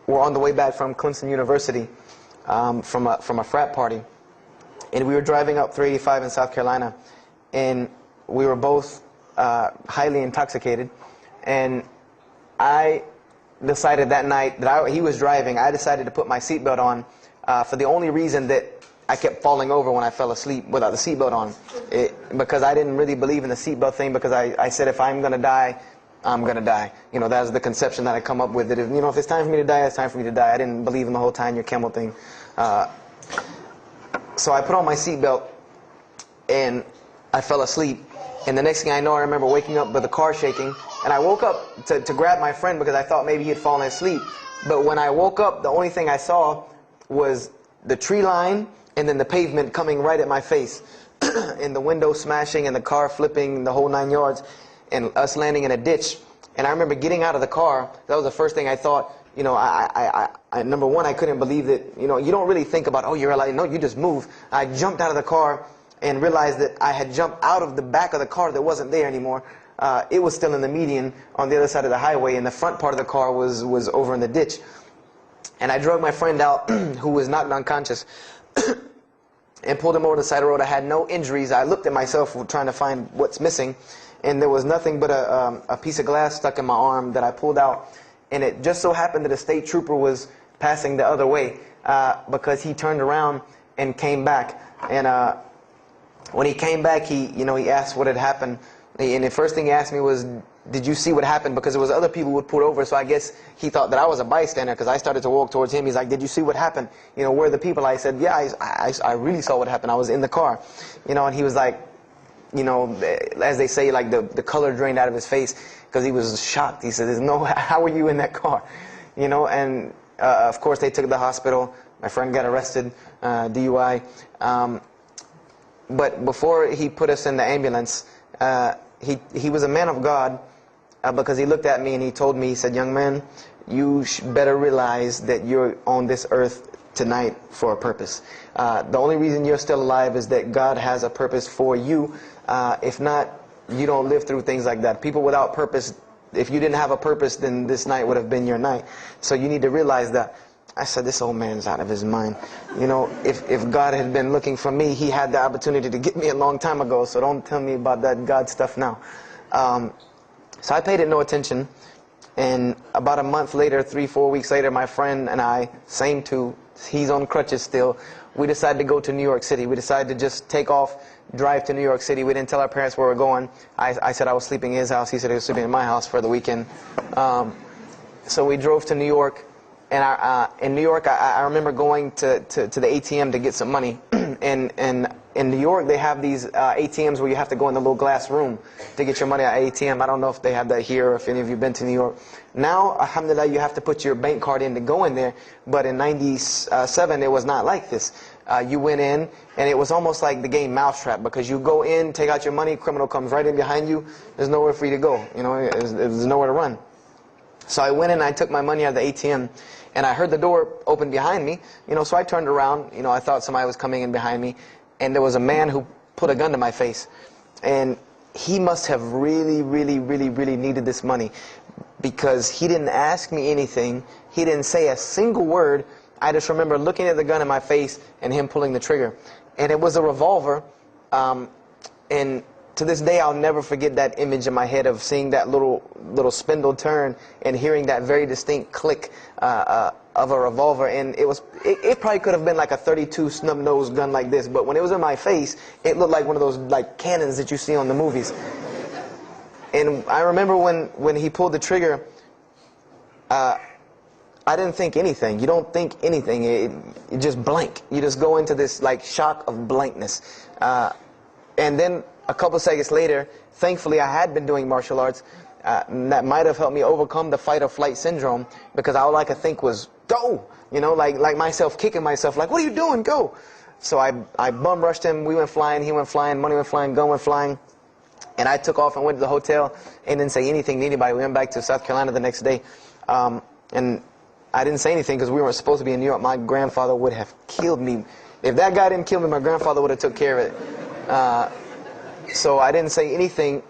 were on the way back from Clemson University from a frat party, and we were driving up 385 in South Carolina, and we were both highly intoxicated. And I decided that night that he was driving, I decided to put my seatbelt on for the only reason that I kept falling over when I fell asleep without the seatbelt on, because I didn't really believe in the seatbelt thing, because I said, if I'm going to die, I'm going to die. You know, that's the conception that I come up with, that if, you know, if it's time for me to die, it's time for me to die. I didn't believe in the whole tying your camel thing. So I put on my seatbelt, and I fell asleep. And the next thing I know, I remember waking up with the car shaking. And I woke up to grab my friend, because I thought maybe he had fallen asleep. But when I woke up, the only thing I saw was the tree line and then the pavement coming right at my face. And the window smashing and the car flipping, the whole 9 yards. And us landing in a ditch. And I remember getting out of the car. That was the first thing I thought. You know, number one, I couldn't believe that, you know, you don't really think about, oh, you're alive. No, you just move. I jumped out of the car and realized that I had jumped out of the back of the car that wasn't there anymore. It was still in the median on the other side of the highway, and the front part of the car was over in the ditch. And I drug my friend out, who was knocked unconscious, and pulled him over to the side of the road. I had no injuries. I looked at myself trying to find what's missing. And there was nothing but a piece of glass stuck in my arm that I pulled out. And it just so happened that a state trooper was passing the other way, because he turned around and came back. And when he came back, he asked what had happened. And the first thing he asked me was, did you see what happened? Because there was other people who would pull over, so I guess he thought that I was a bystander, because I started to walk towards him. He's like, did you see what happened? You know, where are the people? I said, yeah, I really saw what happened. I was in the car. You know, and he was like, you know, as they say, like the color drained out of his face, because he was shocked. He said, "There's no, how were you in that car?" You know, and of course they took the hospital. My friend got arrested, DUI. But before he put us in the ambulance, he was a man of God, because he looked at me and he told me, he said, "Young man, you better realize that you're on this earth tonight for a purpose. The only reason you're still alive is that God has a purpose for you. If not, you don't live through things like that. People without purpose, if you didn't have a purpose, then this night would have been your night. So you need to realize that. I said, this old man's out of his mind. You know, if God had been looking for me, he had the opportunity to get me a long time ago. So don't tell me about that God stuff now. So I paid it no attention. And about a month later, 3-4 weeks later, my friend and I, same two, he's on crutches still, we decided to go to New York City. We decided to just take off, drive to New York City. We didn't tell our parents where we were going. I said I was sleeping in his house. He said he was sleeping in my house for the weekend. So we drove to New York. And in New York, I remember going to the ATM to get some money. And in New York, they have these ATMs where you have to go in the little glass room to get your money at ATM. I don't know if they have that here or if any of you have been to New York. Now, alhamdulillah, you have to put your bank card in to go in there. But in '97, it was not like this. You went in, and it was almost like the game Mousetrap, because you go in, take out your money, criminal comes right in behind you. There's nowhere for you to go. You know, there's nowhere to run. So I went in and I took my money out of the ATM, and I heard the door open behind me. You know, so I turned around. You know, I thought somebody was coming in behind me, and there was a man who put a gun to my face. And he must have really needed this money, because he didn't ask me anything. He didn't say a single word. I just remember looking at the gun in my face and him pulling the trigger. And it was a revolver. And to this day, I'll never forget that image in my head of seeing that little spindle turn and hearing that very distinct click of a revolver. And it probably could have been like a .32 snub-nosed gun like this, but when it was in my face, it looked like one of those like cannons that you see on the movies. And I remember when he pulled the trigger, I didn't think anything. You don't think anything. You just blank. You just go into this like shock of blankness. And then a couple seconds later, thankfully I had been doing martial arts. That might have helped me overcome the fight or flight syndrome, because all I could think was, go! You know, like myself kicking myself, like, what are you doing? Go! So I bum rushed him. We went flying, he went flying, money went flying, gun went flying. And I took off and went to the hotel and didn't say anything to anybody. We went back to South Carolina the next day. And I didn't say anything because we weren't supposed to be in New York. My grandfather would have killed me. If that guy didn't kill me, my grandfather would have took care of it. So I didn't say anything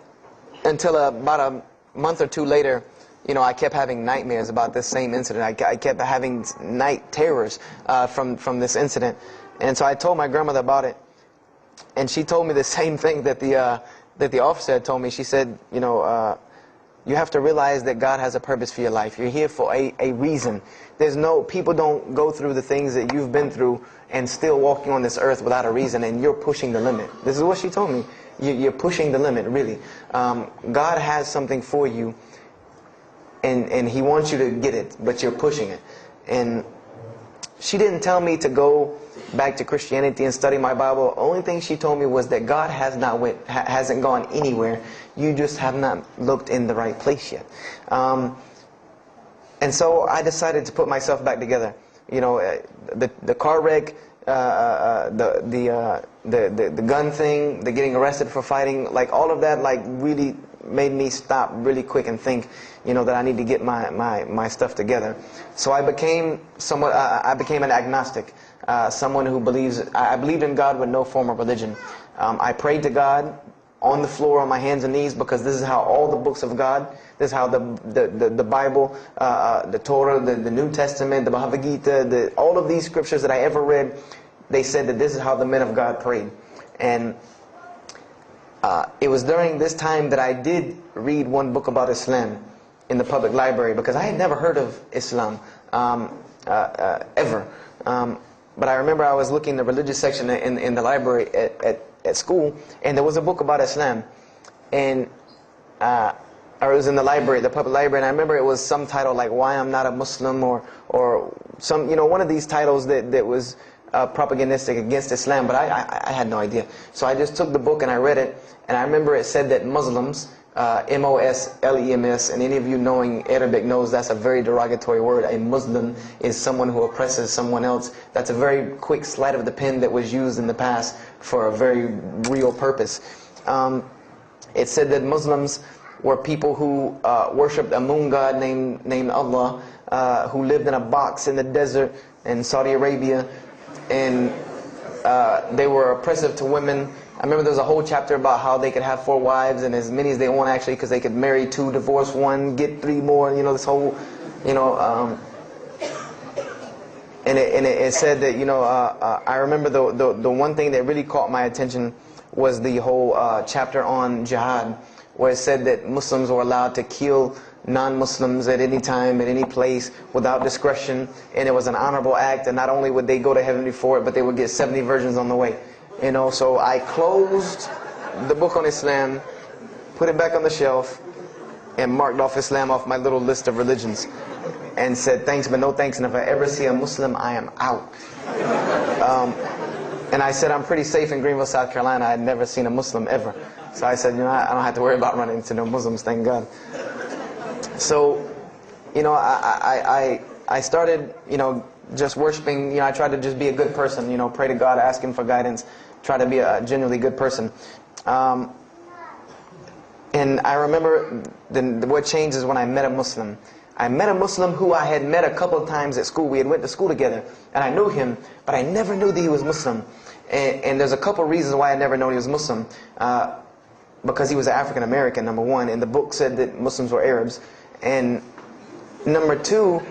until about a month or two later. You know, I kept having nightmares about this same incident. I kept having night terrors from this incident. And so I told my grandmother about it. And she told me the same thing that the officer had told me. She said, you know, you have to realize that God has a purpose for your life. You're here for a reason. People don't go through the things that you've been through and still walking on this earth without a reason, and you're pushing the limit. This is what she told me. You're pushing the limit, really. God has something for you, and He wants you to get it, but you're pushing it. And she didn't tell me to go back to Christianity and study my Bible. The only thing she told me was that God hasn't gone anywhere. You just have not looked in the right place yet. And so I decided to put myself back together. You know, the car wreck, the gun thing, the getting arrested for fighting, like all of that, like really made me stop really quick and think, you know, that I need to get my stuff together. So I became an agnostic, someone who I believed in God with no form of religion. I prayed to God on the floor on my hands and knees, because this is how all the books of God, this is how the Bible, the Torah, the New Testament, the Bhagavad Gita, all of these scriptures that I ever read, they said that this is how the men of God prayed. And it was during this time that I did read one book about Islam in the public library, because I had never heard of Islam ever. But I remember I was looking in the religious section in the library at school, and there was a book about Islam, and or it was in the library, the public library, and I remember it was some title like "Why I'm Not a Muslim" or some, you know, one of these titles that was propagandistic against Islam, but I had no idea. So I just took the book and I read it, and I remember it said that Muslims, M-O-S-L-E-M-S, and any of you knowing Arabic knows that's a very derogatory word. A Muslim is someone who oppresses someone else. That's a very quick sleight of the pen that was used in the past for a very real purpose. It said that Muslims were people who worshipped a moon god named Allah, who lived in a box in the desert in Saudi Arabia, and they were oppressive to women. I remember there was a whole chapter about how they could have 4 wives and as many as they want, actually, because they could marry 2, divorce 1, get 3 more. You know, this whole, you know, and it said that, you know, I remember the one thing that really caught my attention was the whole chapter on jihad, where it said that Muslims were allowed to kill non-Muslims at any time, at any place, without discretion, and it was an honorable act, and not only would they go to heaven before it, but they would get 70 virgins on the way. You know, so I closed the book on Islam, put it back on the shelf, and marked off Islam off my little list of religions, and said thanks but no thanks, and if I ever see a Muslim, I am out. And I said I'm pretty safe in Greenville, South Carolina. I had never seen a Muslim ever. So I said, you know, I don't have to worry about running into no Muslims, thank God. So, you know, I started, you know, just worshiping. You know, I tried to just be a good person, you know, pray to God, ask Him for guidance, try to be a genuinely good person. And I remember what changed is when I met a Muslim. I met a Muslim who I had met a couple of times at school. We had went to school together, and I knew him, but I never knew that he was Muslim. And there's a couple of reasons why I never knew he was Muslim. Because he was African American, number one, and the book said that Muslims were Arabs. And number two,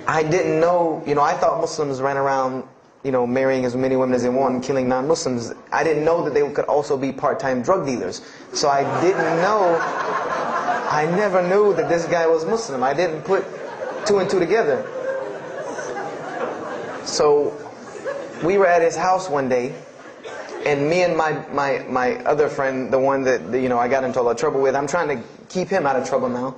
I didn't know, you know, I thought Muslims ran around, you know, marrying as many women as they want and killing non-Muslims. I didn't know that they could also be part-time drug dealers. So I didn't know, I never knew that this guy was Muslim. I didn't put 2 and 2 together. So we were at his house one day, and me and my other friend, the one that, you know, I got into a lot of trouble with, I'm trying to keep him out of trouble now.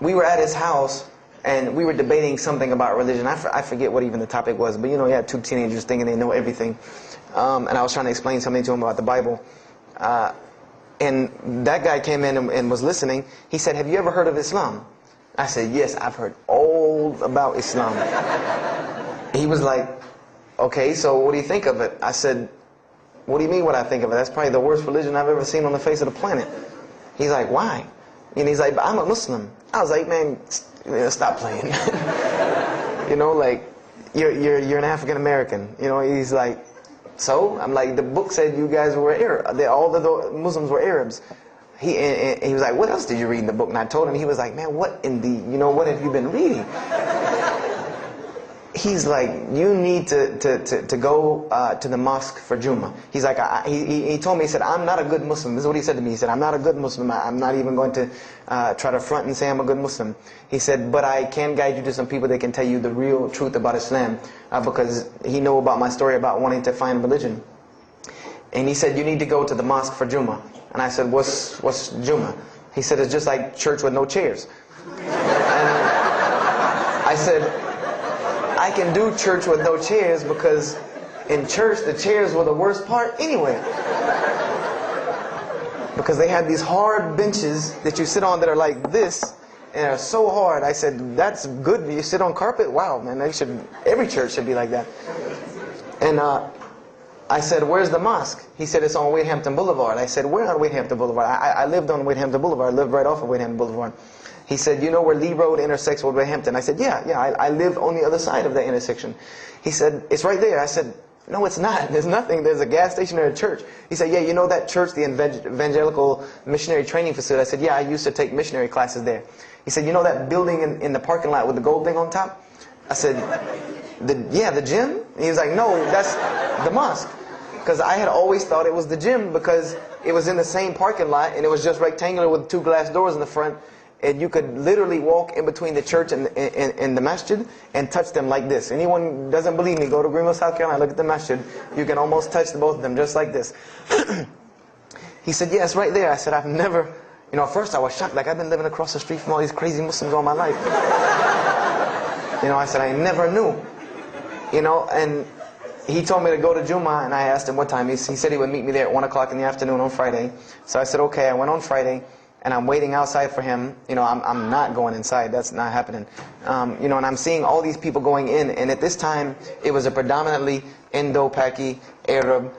We were at his house, and we were debating something about religion. I forget what even the topic was, but you know, you had 2 teenagers thinking they know everything. And I was trying to explain something to him about the Bible. And that guy came in and was listening. He said, "Have you ever heard of Islam?" I said, "Yes, I've heard all about Islam." He was like, "Okay, so what do you think of it?" I said, "What do you mean what I think of it? That's probably the worst religion I've ever seen on the face of the planet." He's like, "Why?" And he's like, "But I'm a Muslim." I was like, "Man, stop playing." You know, like, you're an African American. You know, he's like, "So?" I'm like, "The book said you guys were Arab. All the Muslims were Arabs." He was like, "What else did you read in the book?" And I told him. He was like, "Man, what in the, you know, what have you been reading?" He's like, "You need to go to the mosque for Jummah." He's like, he told me, he said, "I'm not a good Muslim." This is what he said to me. He said, "I'm not a good Muslim. I'm not even going to try to front and say I'm a good Muslim." He said, "But I can guide you to some people that can tell you the real truth about Islam," because he knew about my story about wanting to find religion. And he said, "You need to go to the mosque for Jummah." And I said, what's Jummah?" He said, "It's just like church with no chairs." And I said, "I can do church with no chairs because in church the chairs were the worst part anyway." Because they had these hard benches that you sit on that are like this, and they're so hard. I said, "That's good. You sit on carpet? Wow, man, every church should be like that." And I said, "Where's the mosque?" He said, "It's on Wade-Hampton Boulevard." I said, "Where on Wade-Hampton Boulevard?" I lived on Wade-Hampton Boulevard. I lived right off of Wade-Hampton Boulevard. He said, "You know where Lee Road intersects with Wade-Hampton?" I said, Yeah, I live on the other side of that intersection." He said, "It's right there." I said, "No, it's not. There's nothing. There's a gas station or a church." He said, "Yeah, you know that church, the Evangelical Missionary Training Facility?" I said, "Yeah, I used to take missionary classes there." He said, "You know that building in the parking lot with the gold thing on top?" I said, "Yeah, the gym?" He was like, "No, that's the mosque." Because I had always thought it was the gym because it was in the same parking lot and it was just rectangular with 2 glass doors in the front. And you could literally walk in between the church and the masjid and touch them like this. Anyone doesn't believe me, go to Greenville, South Carolina, look at the masjid. You can almost touch both of them just like this. He said, "Yeah, it's right there." I said, "I've never," you know, at first I was shocked. Like, I've been living across the street from all these crazy Muslims all my life. You know, I said, "I never knew." You know, and he told me to go to Jummah, and I asked him what time. He said he would meet me there at 1 o'clock in the afternoon on Friday. So I said, okay. I went on Friday. And I'm waiting outside for him. You know, I'm not going inside. That's not happening. You know, and I'm seeing all these people going in. And at this time, it was a predominantly Indo-Paki Arab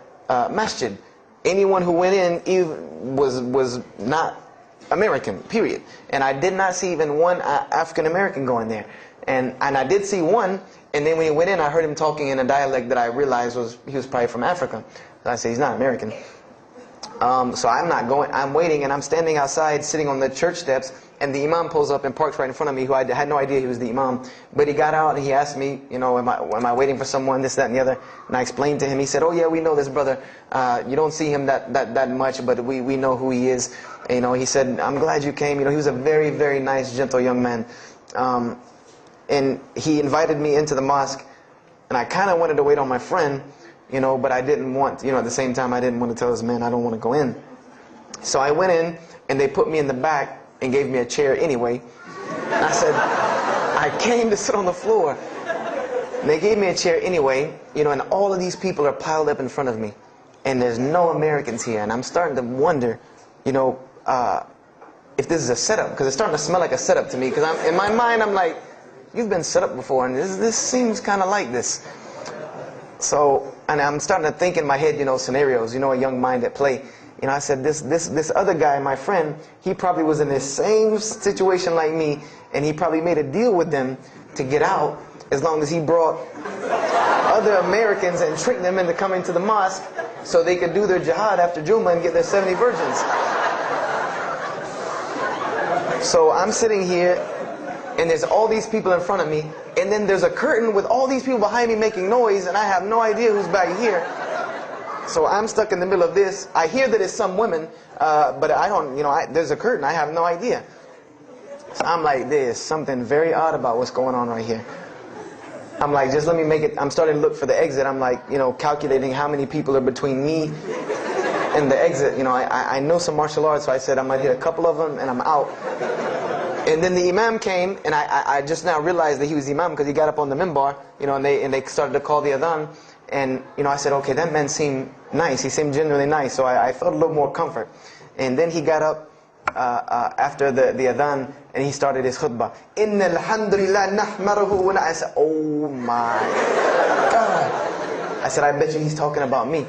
masjid. anyone who went in was not American, period. And I did not see even one African American going there. And I did see one, and then when he went in, I heard him talking in a dialect that I realized he was probably from Africa. So I said, he's not American. So I'm not going. I'm waiting, and I'm standing outside, sitting on the church steps, and the imam pulls up and parks right in front of me, who I had no idea he was the imam. But he got out and he asked me, you know, am I waiting for someone, this, that, and the other? And I explained to him. He said, oh yeah, we know this brother. You don't see him that much, but we know who he is. And, you know, he said, I'm glad you came. You know, he was a very, very nice, gentle young man. And he invited me into the mosque, and I kind of wanted to wait on my friend, you know, but I didn't want, you know, at the same time I didn't want to tell this man I don't want to go in. So I went in, and they put me in the back and gave me a chair anyway. And I said, I came to sit on the floor. And they gave me a chair anyway, you know, and all of these people are piled up in front of me, and there's no Americans here, and I'm starting to wonder, you know, if this is a setup, because it's starting to smell like a setup to me, because in my mind I'm like, you've been set up before, and this seems kind of like this. So, and I'm starting to think in my head, you know, scenarios, you know, a young mind at play. You know, I said, this other guy, my friend, he probably was in the same situation like me, and he probably made a deal with them to get out as long as he brought other Americans and tricked them into coming to the mosque so they could do their jihad after Jummah and get their 70 virgins. So I'm sitting here, and there's all these people in front of me, and then there's a curtain with all these people behind me making noise, and I have no idea who's back here. So I'm stuck in the middle of this. I hear that it's some women, but I don't, you know, there's a curtain. I have no idea. So I'm like, there's something very odd about what's going on right here. I'm like, just let me make it. I'm starting to look for the exit. I'm like, you know, calculating how many people are between me and the exit. You know, I know some martial arts, so I said I might hit a couple of them and I'm out. And then the imam came, and I just now realized that he was the imam because he got up on the minbar, you know, and they started to call the adhan. And, you know, I said, okay, that man seemed nice. He seemed genuinely nice. So I felt a little more comfort. And then he got up after the adhan, and he started his khutbah. Inna alhamdulillah nahmaruhu. And I said, oh my God. I said, I bet you he's talking about me.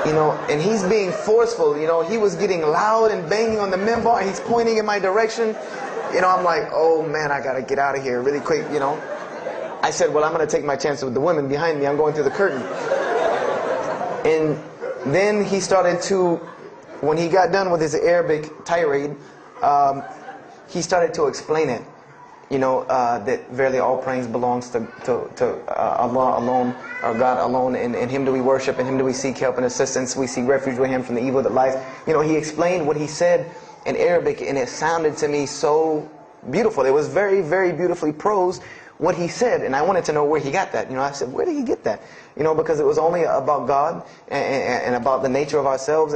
You know, and he's being forceful. You know, he was getting loud and banging on the minbar, and he's pointing in my direction. You know, I'm like, oh man, I got to get out of here really quick, you know. I said, well, I'm going to take my chance with the women behind me. I'm going through the curtain. And then he started to, when he got done with his Arabic tirade, he started to explain it. You know, that verily all praise belongs to Allah alone, or God alone, and Him do we worship, and Him do we seek help and assistance. We seek refuge with Him from the evil that lies. You know, he explained what he said in Arabic, and it sounded to me so beautiful. It was very, very beautifully prosed, what he said, and I wanted to know where he got that. You know, I said, where did he get that? You know, because it was only about God and about the nature of ourselves.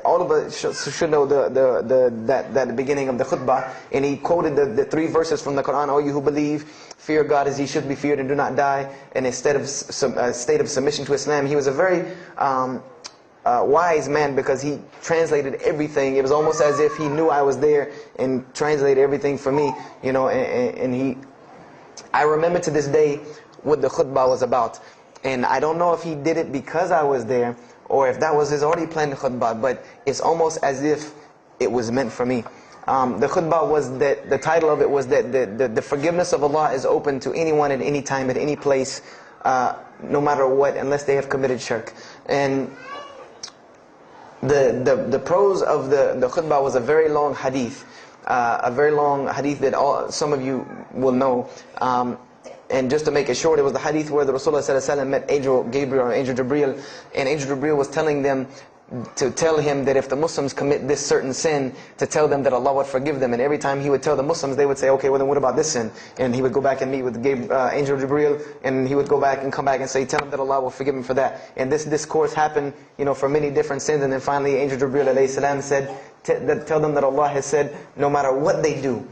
All of us should know that beginning of the khutbah, and he quoted the 3 verses from the Quran. O you who believe, fear God as He should be feared and do not die. And instead of a state of submission to Islam, he was a very wise man, because he translated everything. It was almost as if he knew I was there and translated everything for me. You know, and he. I remember to this day what the khutbah was about. And I don't know if he did it because I was there, or if that was his already planned khutbah, but it's almost as if it was meant for me. The khutbah was that, the title of it was that the forgiveness of Allah is open to anyone at any time, at any place, no matter what, unless they have committed shirk. And the prose of the khutbah was a very long hadith. A very long hadith that some of you will know. And just to make it short, it was the hadith where the Rasulullah ﷺ met Angel Gabriel or Angel Jibreel, and Angel Jibreel was telling them to tell him that if the Muslims commit this certain sin, to tell them that Allah would forgive them. And every time he would tell the Muslims, they would say, okay, well then what about this sin? And he would go back and meet with Angel Jibreel, and he would go back and come back and say, tell them that Allah will forgive him for that. And this discourse happened, you know, for many different sins. And then finally Angel Jibreel alayhi salam said, tell them that Allah has said, no matter what they do,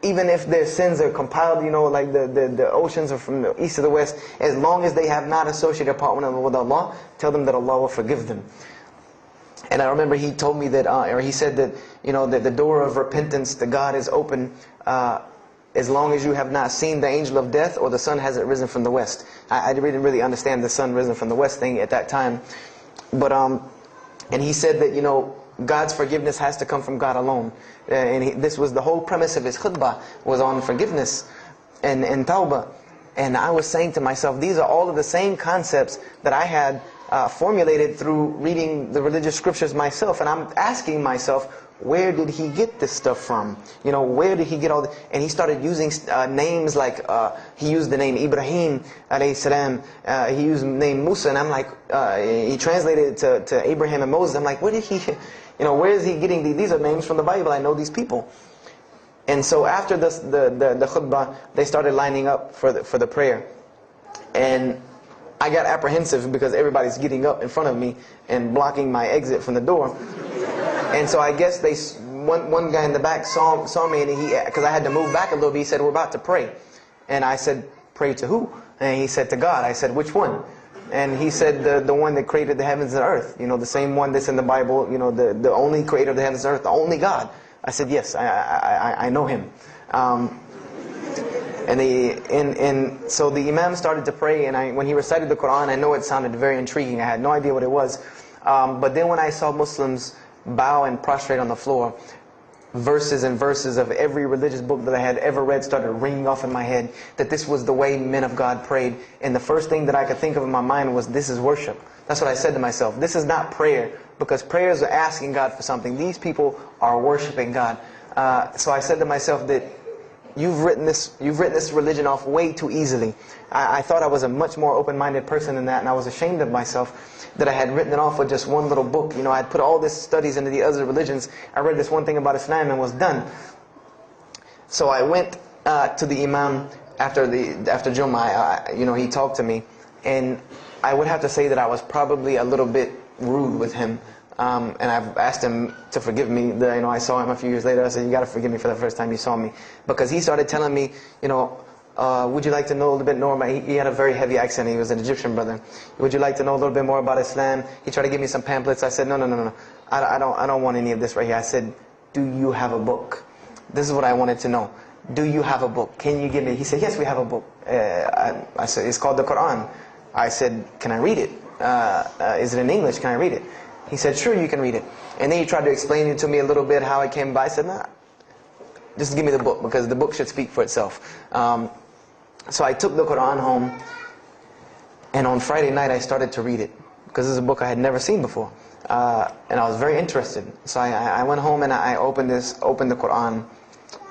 even if their sins are compiled, you know, like the oceans are from the east to the west, as long as they have not associated a partner with Allah, tell them that Allah will forgive them. And I remember he told me that, or he said that, you know, that the door of repentance to God is open as long as you have not seen the angel of death or the sun hasn't risen from the west. I didn't really understand the sun risen from the west thing at that time. But, and he said that, you know, God's forgiveness has to come from God alone. And this was the whole premise of his khutbah, was on forgiveness and tawbah. And I was saying to myself, these are all of the same concepts that I had formulated through reading the religious scriptures myself. And I'm asking myself, where did he get this stuff from? You know, where did he get all this? And he started using names like, he used the name Ibrahim alayhi salam, he used the name Musa, and I'm like, he translated it to Abraham and Moses. I'm like, where did he, you know, where is he getting these are names from the Bible, I know these people. And so after the khutbah, they started lining up for the prayer. And I got apprehensive because everybody's getting up in front of me and blocking my exit from the door. And so I guess one guy in the back saw me, and because I had to move back a little bit, he said, we're about to pray. And I said, pray to who? And he said, to God. I said, which one? And he said, the one that created the heavens and earth. You know, the same one that's in the Bible, you know, the only creator of the heavens and earth, the only God. I said, yes, I know him. And so the Imam started to pray, and when he recited the Quran, I know it sounded very intriguing. I had no idea what it was. But then when I saw Muslims bow and prostrate on the floor, verses and verses of every religious book that I had ever read started ringing off in my head, that this was the way men of God prayed. And the first thing that I could think of in my mind was, this is worship. That's what I said to myself. This is not prayer, because prayers are asking God for something. These people are worshiping God. So I said to myself that you've written this religion off way too easily. I thought I was a much more open-minded person than that, and I was ashamed of myself that I had written it off with just one little book. You know, I had put all this studies into the other religions. I read this one thing about Islam and was done. So I went to the Imam after Jummah. You know, he talked to me, and I would have to say that I was probably a little bit rude with him. And I've asked him to forgive me. You know, I saw him a few years later. I said, you got to forgive me for the first time you saw me, because he started telling me, you know, would you like to know a little bit more about, he had a very heavy accent, he was an Egyptian brother. Would you like to know a little bit more about Islam? He tried to give me some pamphlets. I said, no. I don't want any of this right here. I said, do you have a book? This is what I wanted to know. Do you have a book? Can you give me? He said, yes, we have a book. I said, it's called the Quran. I said, can I read it? Is it in English? Can I read it? He said, sure, you can read it. And then he tried to explain it to me a little bit, how it came by. I said, nah, just give me the book, because the book should speak for itself. So I took the Quran home, and on Friday night I started to read it, because this is a book I had never seen before. And I was very interested. So I went home and I opened the Quran,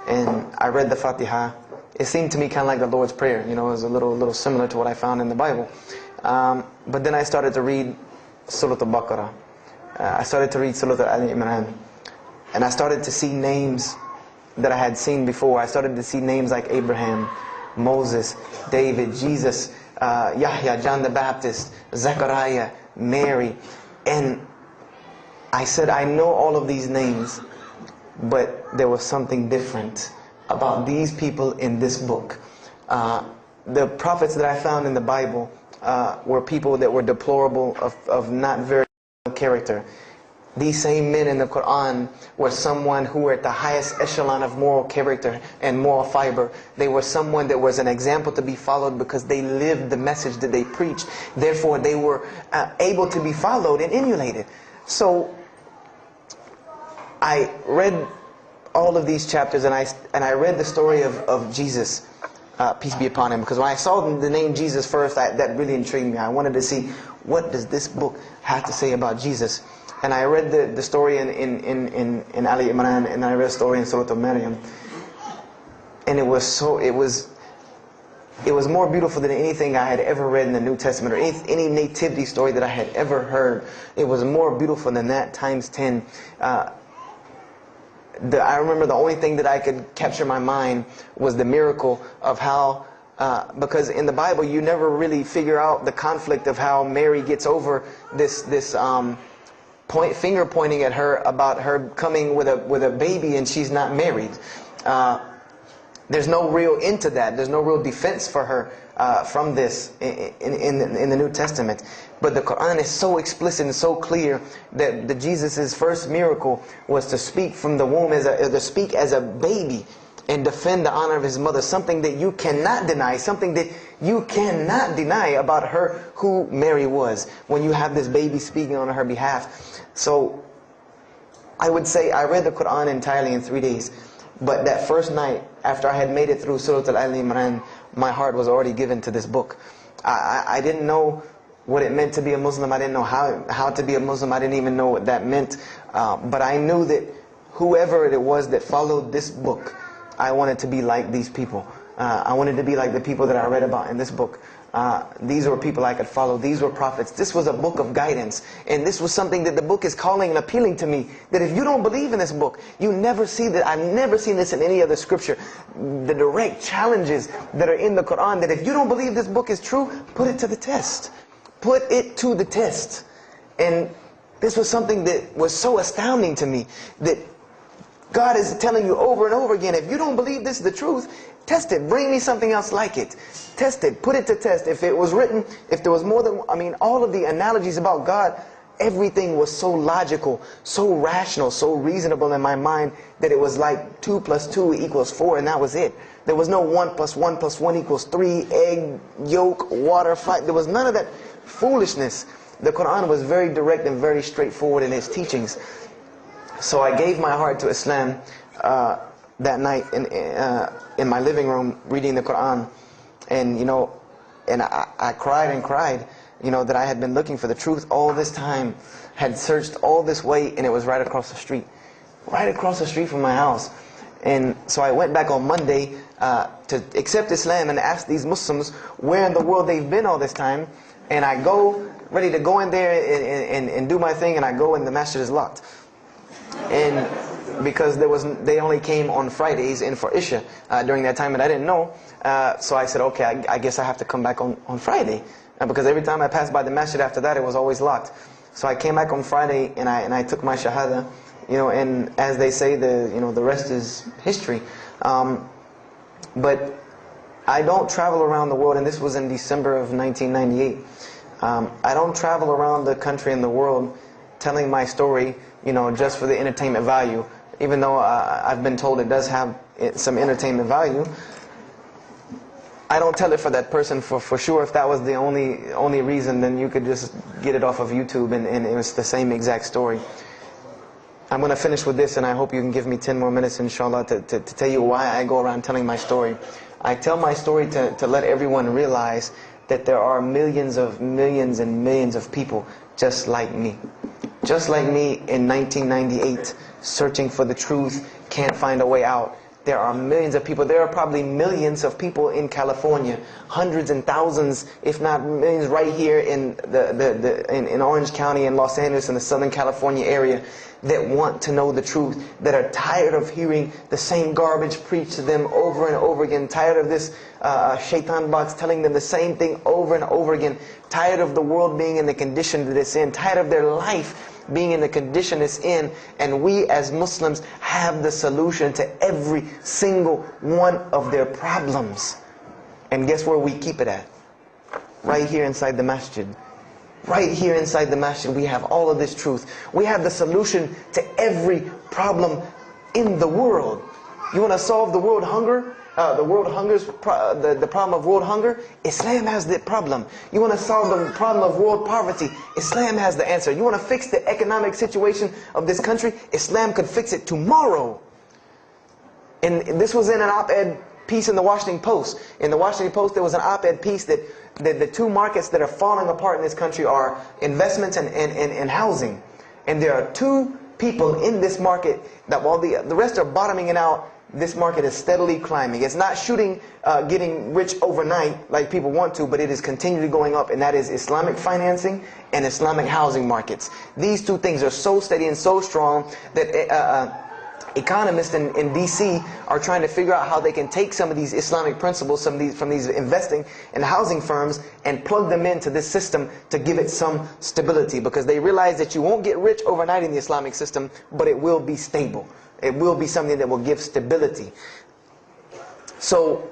and I read the Fatiha. It seemed to me kind of like the Lord's Prayer. You know, it was a little similar to what I found in the Bible. But then I started to read Surah Al-Baqarah. I started to read Surah Al-Imran. And I started to see names that I had seen before. I started to see names like Abraham, Moses, David, Jesus, Yahya, John the Baptist, Zechariah, Mary. And I said, I know all of these names, but there was something different about these people in this book. The prophets that I found in the Bible were people that were deplorable, of not very good character. These same men in the Quran were someone who were at the highest echelon of moral character and moral fiber. They were someone that was an example to be followed, because they lived the message that they preached. Therefore, they were able to be followed and emulated. So I read all of these chapters, and I read the story of Jesus, peace be upon him, because when I saw the name Jesus first, that really intrigued me. I wanted to see, what does this book have to say about Jesus? And I read the story in Ali Imran, and I read the story in Surah Al-Maryam, and it was more beautiful than anything I had ever read in the New Testament, or any nativity story that I had ever heard. It was more beautiful than that times 10. I remember the only thing that I could capture in my mind was the miracle of how, because in the Bible you never really figure out the conflict of how Mary gets over this finger pointing at her about her coming with a baby and she's not married. There's no real end to that. There's no real defense for her from this in the New Testament. But the Quran is so explicit and so clear that Jesus' first miracle was to speak from the womb, to speak as a baby. and defend the honor of his mother, something that you cannot deny, something that you cannot deny about her, who Mary was, when you have this baby speaking on her behalf. So I would say I read the Quran entirely in 3 days. But that first night, after I had made it through Surah Al-Imran, my heart was already given to this book. I didn't know what it meant to be a Muslim. I didn't know how to be a Muslim. I didn't even know what that meant. But I knew that whoever it was that followed this book, I wanted to be like these people. I wanted to be like the people that I read about in this book. These were people I could follow. These were prophets. This was a book of guidance. And this was something that the book is calling and appealing to me. That if you don't believe in this book, you never see that. I've never seen this in any other scripture. The direct challenges that are in the Quran, that if you don't believe this book is true, put it to the test. Put it to the test. And this was something that was so astounding to me, that God is telling you over and over again, if you don't believe this is the truth, test it. Bring me something else like it. Test it. Put it to test. If it was written, if there was more than, all of the analogies about God, everything was so logical, so rational, so reasonable in my mind, that it was like 2 + 2 = 4, and that was it. There was no 1 + 1 + 1 = 3, egg, yolk, water, fight. There was none of that foolishness. The Quran was very direct and very straightforward in its teachings. So I gave my heart to Islam that night in my living room, reading the Quran, and I cried and cried, that I had been looking for the truth all this time, had searched all this way, and it was right across the street from my house. And so I went back on Monday to accept Islam and ask these Muslims where in the world they've been all this time. And I go ready to go in there and do my thing, and I go and the masjid is locked. And because they only came on Fridays in for Isha during that time, and I didn't know. So I said, okay, I guess I have to come back on Friday, because every time I passed by the masjid after that, it was always locked. So I came back on Friday, and I took my shahada, and as they say, the rest is history. But I don't travel around the world, and this was in December of 1998. I don't travel around the country and the world telling my story, just for the entertainment value. Even though I've been told it does have some entertainment value, I don't tell it for that person for sure. If that was the only reason, then you could just get it off of YouTube and it was the same exact story. I'm going to finish with this, and I hope you can give me 10 more minutes, inshallah, to tell you why I go around telling my story. I tell my story to let everyone realize that there are millions and millions of people just like me. Just like me in 1998, searching for the truth, can't find a way out. There are millions of people. There are probably millions of people in California, hundreds and thousands, if not millions, right here in in Orange County and Los Angeles in the Southern California area, that want to know the truth, that are tired of hearing the same garbage preached to them over and over again, tired of this shaitan box telling them the same thing over and over again, tired of the world being in the condition that it's in, tired of their life being in the condition it's in. And we as Muslims have the solution to every single one of their problems. And guess where we keep it at? Right here inside the masjid. Right here inside the masjid, we have all of this truth. We have the solution to every problem in the world. You want to solve the world hunger? The problem of world hunger? Islam has the problem. You want to solve the problem of world poverty? Islam has the answer. You want to fix the economic situation of this country? Islam could fix it tomorrow. And this was in an op-ed piece in the Washington Post. In the Washington Post, there was an op-ed piece that the two markets that are falling apart in this country are investments and housing. And there are two people in this market that while the rest are bottoming it out, this market is steadily climbing. It's not getting rich overnight like people want to, but it is continually going up, and that is Islamic financing and Islamic housing markets. These two things are so steady and so strong that economists in DC are trying to figure out how they can take some of these Islamic principles, from these investing and housing firms, and plug them into this system to give it some stability, because they realize that you won't get rich overnight in the Islamic system, but it will be stable. It will be something that will give stability. So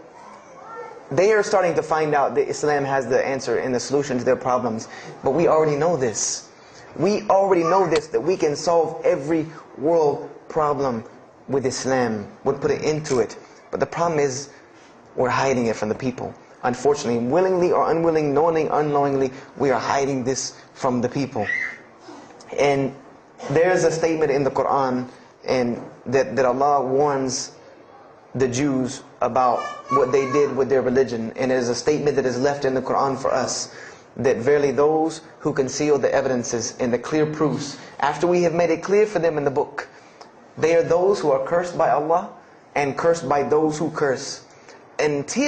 they are starting to find out that Islam has the answer and the solution to their problems. But we already know this. We already know this, that we can solve every world problem with Islam. We'll put it into it. But the problem is, we're hiding it from the people. Unfortunately, willingly or unwilling, knowingly, unknowingly, we are hiding this from the people. And there's a statement in the Quran and that Allah warns the Jews about what they did with their religion. And it is a statement that is left in the Quran for us, that verily those who conceal the evidences and the clear proofs, after we have made it clear for them in the book, they are those who are cursed by Allah and cursed by those who curse, unless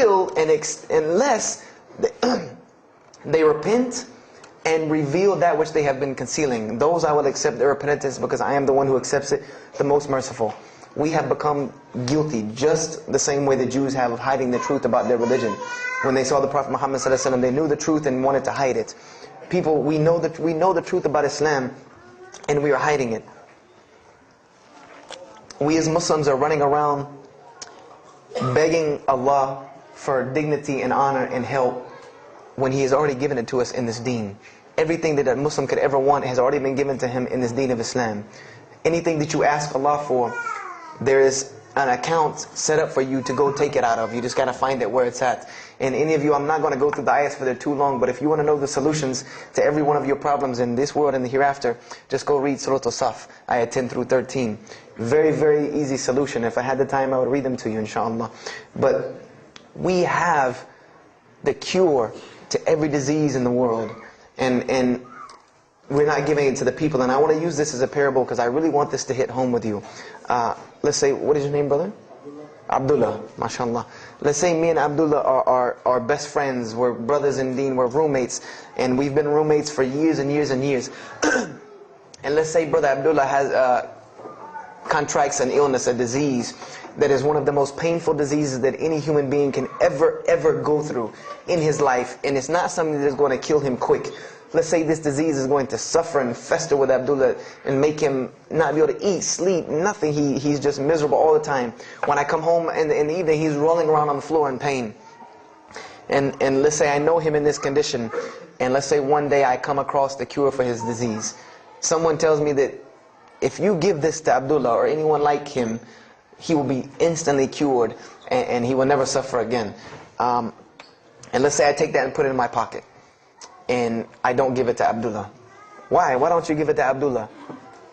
they repent and reveal that which they have been concealing. Those I will accept their repentance, because I am the one who accepts it, the most merciful. We have become guilty just the same way the Jews have of hiding the truth about their religion. When they saw the Prophet Muhammad ﷺ, they knew the truth and wanted to hide it. People, we know the truth about Islam, and we are hiding it. We as Muslims are running around begging Allah for dignity and honor and help when He has already given it to us in this deen. Everything that a Muslim could ever want has already been given to him in this deen of Islam. Anything that you ask Allah for, there is an account set up for you to go take it out of. You just got to find it where it's at. And any of you, I'm not going to go through the ayahs for they're too long, but if you want to know the solutions to every one of your problems in this world and the hereafter, just go read Surah Al-Saf, ayah 10 through 13. Very, very easy solution. If I had the time, I would read them to you, inshallah. But we have the cure to every disease in the world. And we're not giving it to the people. And I want to use this as a parable because I really want this to hit home with you. Let's say, what is your name, brother? Abdullah, mashallah. Let's say me and Abdullah are best friends. We're brothers in deen, we're roommates. And we've been roommates for years and years and years. And let's say brother Abdullah has contracts an illness, a disease that is one of the most painful diseases that any human being can ever go through in his life. And it's not something that's going to kill him quick. Let's say this disease is going to suffer and fester with Abdullah and make him not be able to eat, sleep, nothing. He's just miserable all the time. When I come home in the evening, he's rolling around on the floor in pain. And let's say I know him in this condition, and let's say one day I come across the cure for his disease. Someone tells me that if you give this to Abdullah or anyone like him, he will be instantly cured and he will never suffer again. And let's say I take that and put it in my pocket, and I don't give it to Abdullah. Why? Why don't you give it to Abdullah?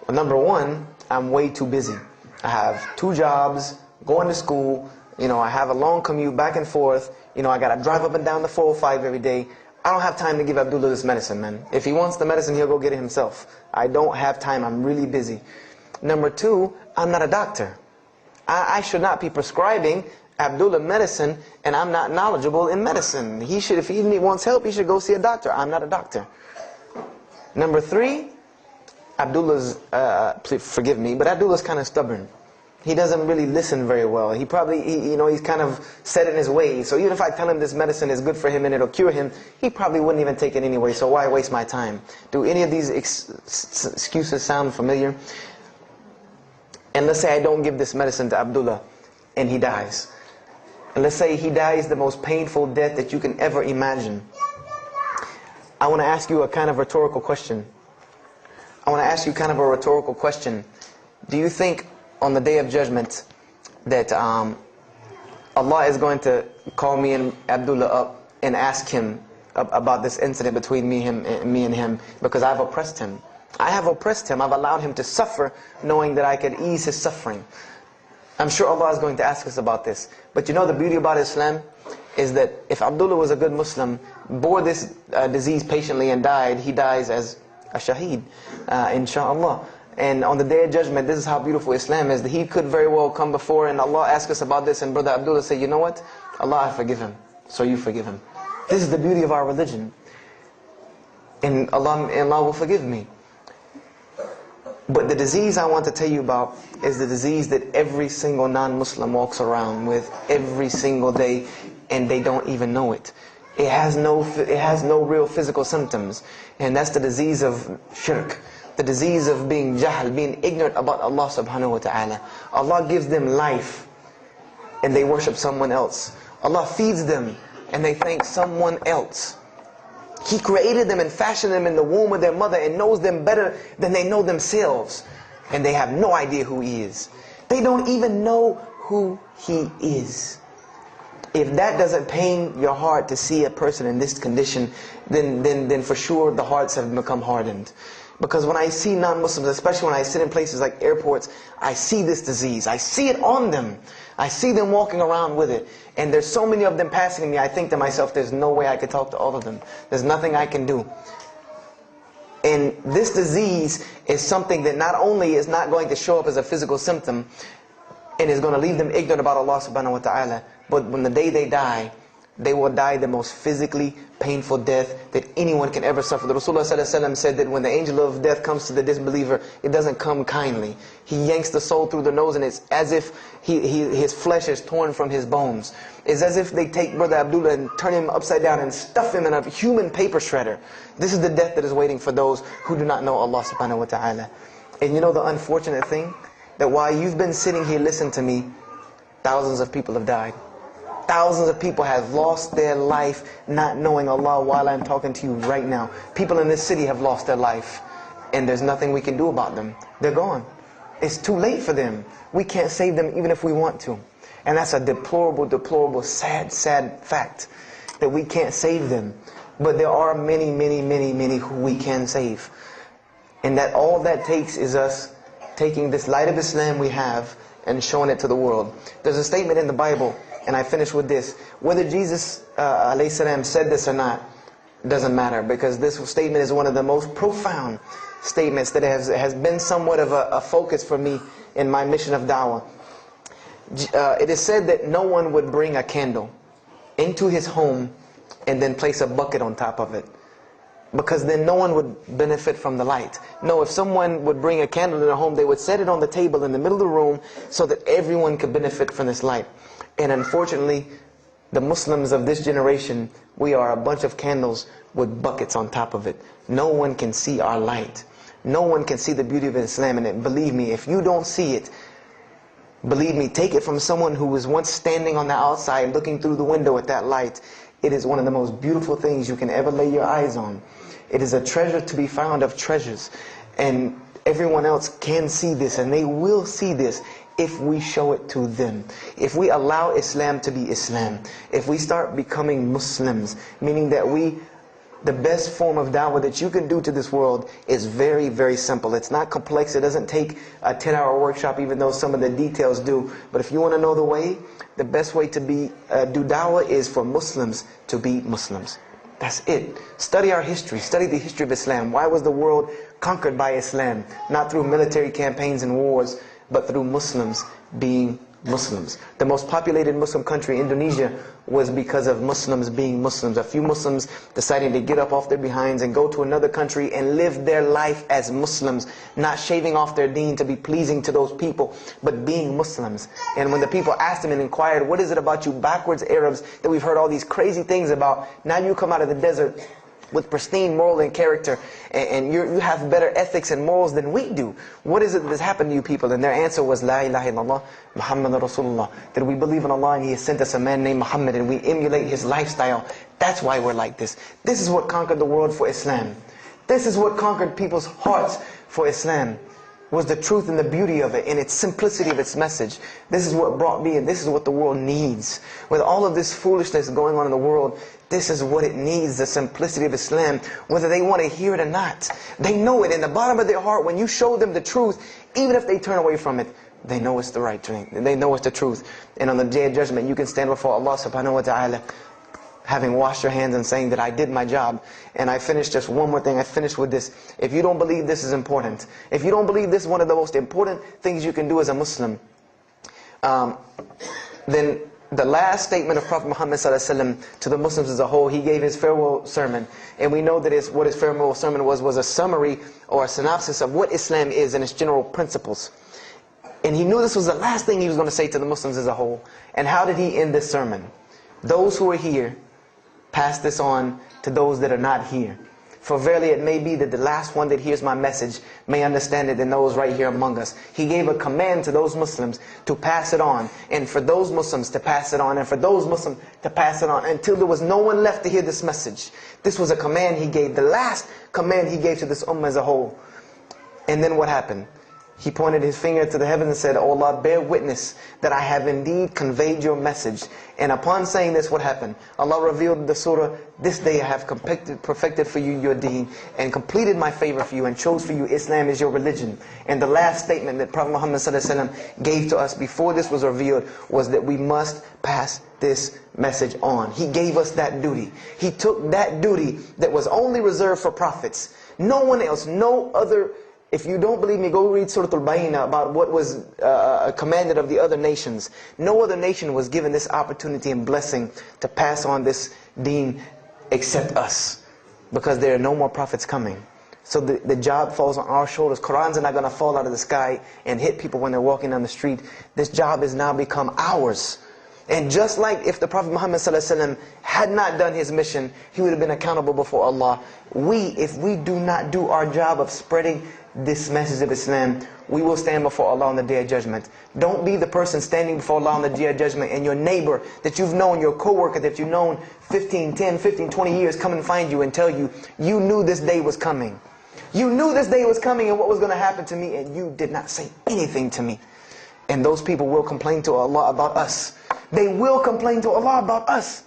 Well, number one, I'm way too busy. I have 2 jobs, going to school, I have a long commute back and forth, I gotta drive up and down the 405 every day. I don't have time to give Abdullah this medicine, man. If he wants the medicine, he'll go get it himself. I don't have time, I'm really busy. Number 2, I'm not a doctor. I should not be prescribing Abdullah medicine, and I'm not knowledgeable in medicine. If he wants help, he should go see a doctor. I'm not a doctor. Number 3, Abdullah's, please forgive me, but Abdullah's kind of stubborn. He doesn't really listen very well. He probably, he's kind of set in his ways. So even if I tell him this medicine is good for him and it'll cure him, he probably wouldn't even take it anyway. So why waste my time? Do any of these excuses sound familiar? And let's say I don't give this medicine to Abdullah and he dies. And let's say he dies the most painful death that you can ever imagine. I want to ask you a kind of rhetorical question. Do you think on the Day of Judgment that Allah is going to call me and Abdullah up and ask him about this incident between me and him because I've oppressed him? I have oppressed him. I've allowed him to suffer knowing that I could ease his suffering. I'm sure Allah is going to ask us about this. But the beauty about Islam is that if Abdullah was a good Muslim, bore this disease patiently and died, he dies as a shaheed, inshallah. And on the Day of Judgment, this is how beautiful Islam is, that he could very well come before and Allah ask us about this, and brother Abdullah say, you know what? Allah, I forgive him. So you forgive him. This is the beauty of our religion. And Allah will forgive me. But the disease I want to tell you about is the disease that every single non-Muslim walks around with every single day, and they don't even know it. It has no real physical symptoms, and that's the disease of shirk, the disease of being jahl, being ignorant about Allah subhanahu wa ta'ala. Allah gives them life, and they worship someone else. Allah feeds them, and they thank someone else. He created them and fashioned them in the womb of their mother and knows them better than they know themselves. And they have no idea who He is. They don't even know who He is. If that doesn't pain your heart to see a person in this condition, then for sure the hearts have become hardened. Because when I see non-Muslims, especially when I sit in places like airports, I see this disease. I see it on them. I see them walking around with it. And there's so many of them passing me, I think to myself, there's no way I could talk to all of them. There's nothing I can do. And this disease is something that not only is not going to show up as a physical symptom, and is going to leave them ignorant about Allah subhanahu wa ta'ala, but when the day they die, they will die the most physically painful death that anyone can ever suffer. The Rasulullah said that when the angel of death comes to the disbeliever, it doesn't come kindly. He yanks the soul through the nose, and it's as if his flesh is torn from his bones. It's as if they take Brother Abdullah and turn him upside down and stuff him in a human paper shredder. This is the death that is waiting for those who do not know Allah subhanahu wa ta'ala. And you know the unfortunate thing? That while you've been sitting here listening to me, thousands of people have died. Thousands of people have lost their life not knowing Allah while I'm talking to you right now. People in this city have lost their life, and there's nothing we can do about them. They're gone. It's too late for them. We can't save them even if we want to. And that's a deplorable, deplorable, sad, sad fact, that we can't save them. But there are many, many, many, many who we can save. And that all that takes is us taking this light of Islam we have and showing it to the world. There's a statement in the Bible, and I finish with this. Whether Jesus alayhi salam said this or not, doesn't matter, because this statement is one of the most profound statements that has been somewhat of a focus for me in my mission of da'wah. It is said that no one would bring a candle into his home and then place a bucket on top of it, because then no one would benefit from the light. No, if someone would bring a candle in their home, they would set it on the table in the middle of the room so that everyone could benefit from this light. And unfortunately, the Muslims of this generation, we are a bunch of candles with buckets on top of it. No one can see our light. No one can see the beauty of Islam in it. Believe me, if you don't see it, believe me, take it from someone who was once standing on the outside looking through the window at that light. It is one of the most beautiful things you can ever lay your eyes on. It is a treasure to be found of treasures. And everyone else can see this, and they will see this if we show it to them. If we allow Islam to be Islam. If we start becoming Muslims, meaning that the best form of da'wah that you can do to this world is very, very simple. It's not complex. It doesn't take a 10-hour workshop, even though some of the details do. But if you want to know the way, the best way to do da'wah is for Muslims to be Muslims. That's it. Study our history. Study the history of Islam. Why was the world conquered by Islam? Not through military campaigns and wars, but through Muslims being Muslims. The most populated Muslim country, Indonesia, was because of Muslims being Muslims. A few Muslims deciding to get up off their behinds and go to another country and live their life as Muslims, not shaving off their deen to be pleasing to those people, but being Muslims. And when the people asked them and inquired, what is it about you backwards Arabs that we've heard all these crazy things about? Now you come out of the desert with pristine moral and character, and you have better ethics and morals than we do. What is it that has happened to you people? And their answer was, La ilaha illallah, Muhammad Rasulullah. That we believe in Allah and He has sent us a man named Muhammad, and we emulate his lifestyle. That's why we're like this. This is what conquered the world for Islam. This is what conquered people's hearts for Islam. Was the truth and the beauty of it and its simplicity of its message. This is what brought me, and this is what the world needs. With all of this foolishness going on in the world, this is what it needs, the simplicity of Islam, whether they want to hear it or not. They know it in the bottom of their heart. When you show them the truth, even if they turn away from it, they know it's the right thing. They know it's the truth. And on the day of judgment, you can stand before Allah subhanahu wa ta'ala, having washed your hands and saying that I did my job. And I finished just one more thing. I finished with this. If you don't believe this is important, if you don't believe this is one of the most important things you can do as a Muslim, then the last statement of Prophet Muhammad ﷺ to the Muslims as a whole, he gave his farewell sermon. And we know that what his farewell sermon was a summary or a synopsis of what Islam is and its general principles. And he knew this was the last thing he was going to say to the Muslims as a whole. And how did he end this sermon? Those who are here, pass this on to those that are not here. For verily it may be that the last one that hears my message may understand it than those right here among us. He gave a command to those Muslims to pass it on, and for those Muslims to pass it on, and for those Muslims to pass it on, until there was no one left to hear this message. This was a command he gave, the last command he gave to this ummah as a whole. And then what happened? He pointed his finger to the heavens and said, "O Allah, bear witness that I have indeed conveyed your message." And upon saying this, what happened? Allah revealed the surah, "This day I have perfected for you your deen and completed my favor for you and chose for you Islam as your religion." And the last statement that Prophet Muhammad ﷺ gave to us before this was revealed was that we must pass this message on. He gave us that duty. He took that duty that was only reserved for prophets. No one else, no other. If you don't believe me, go read Surah Al-Bayna about what was commanded of the other nations. No other nation was given this opportunity and blessing to pass on this deen except us. Because there are no more prophets coming. So the job falls on our shoulders. Qurans are not going to fall out of the sky and hit people when they're walking down the street. This job has now become ours. And just like if the Prophet Muhammad ﷺ had not done his mission, he would have been accountable before Allah. If we do not do our job of spreading this message of Islam, we will stand before Allah on the Day of Judgment. Don't be the person standing before Allah on the Day of Judgment and your neighbor that you've known, your co-worker that you've known 10, 15, 20 years come and find you and tell you, you knew this day was coming. You knew this day was coming and what was going to happen to me, and you did not say anything to me. And those people will complain to Allah about us. They will complain to Allah about us.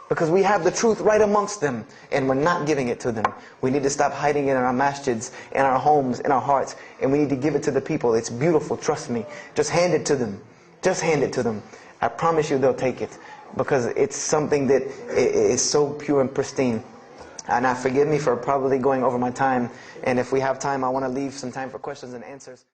Because we have the truth right amongst them and we're not giving it to them. We need to stop hiding it in our masjids, in our homes, in our hearts. And we need to give it to the people. It's beautiful, trust me. Just hand it to them. Just hand it to them. I promise you they'll take it. Because it's something that is so pure and pristine. And forgive me for probably going over my time. And if we have time, I want to leave some time for questions and answers.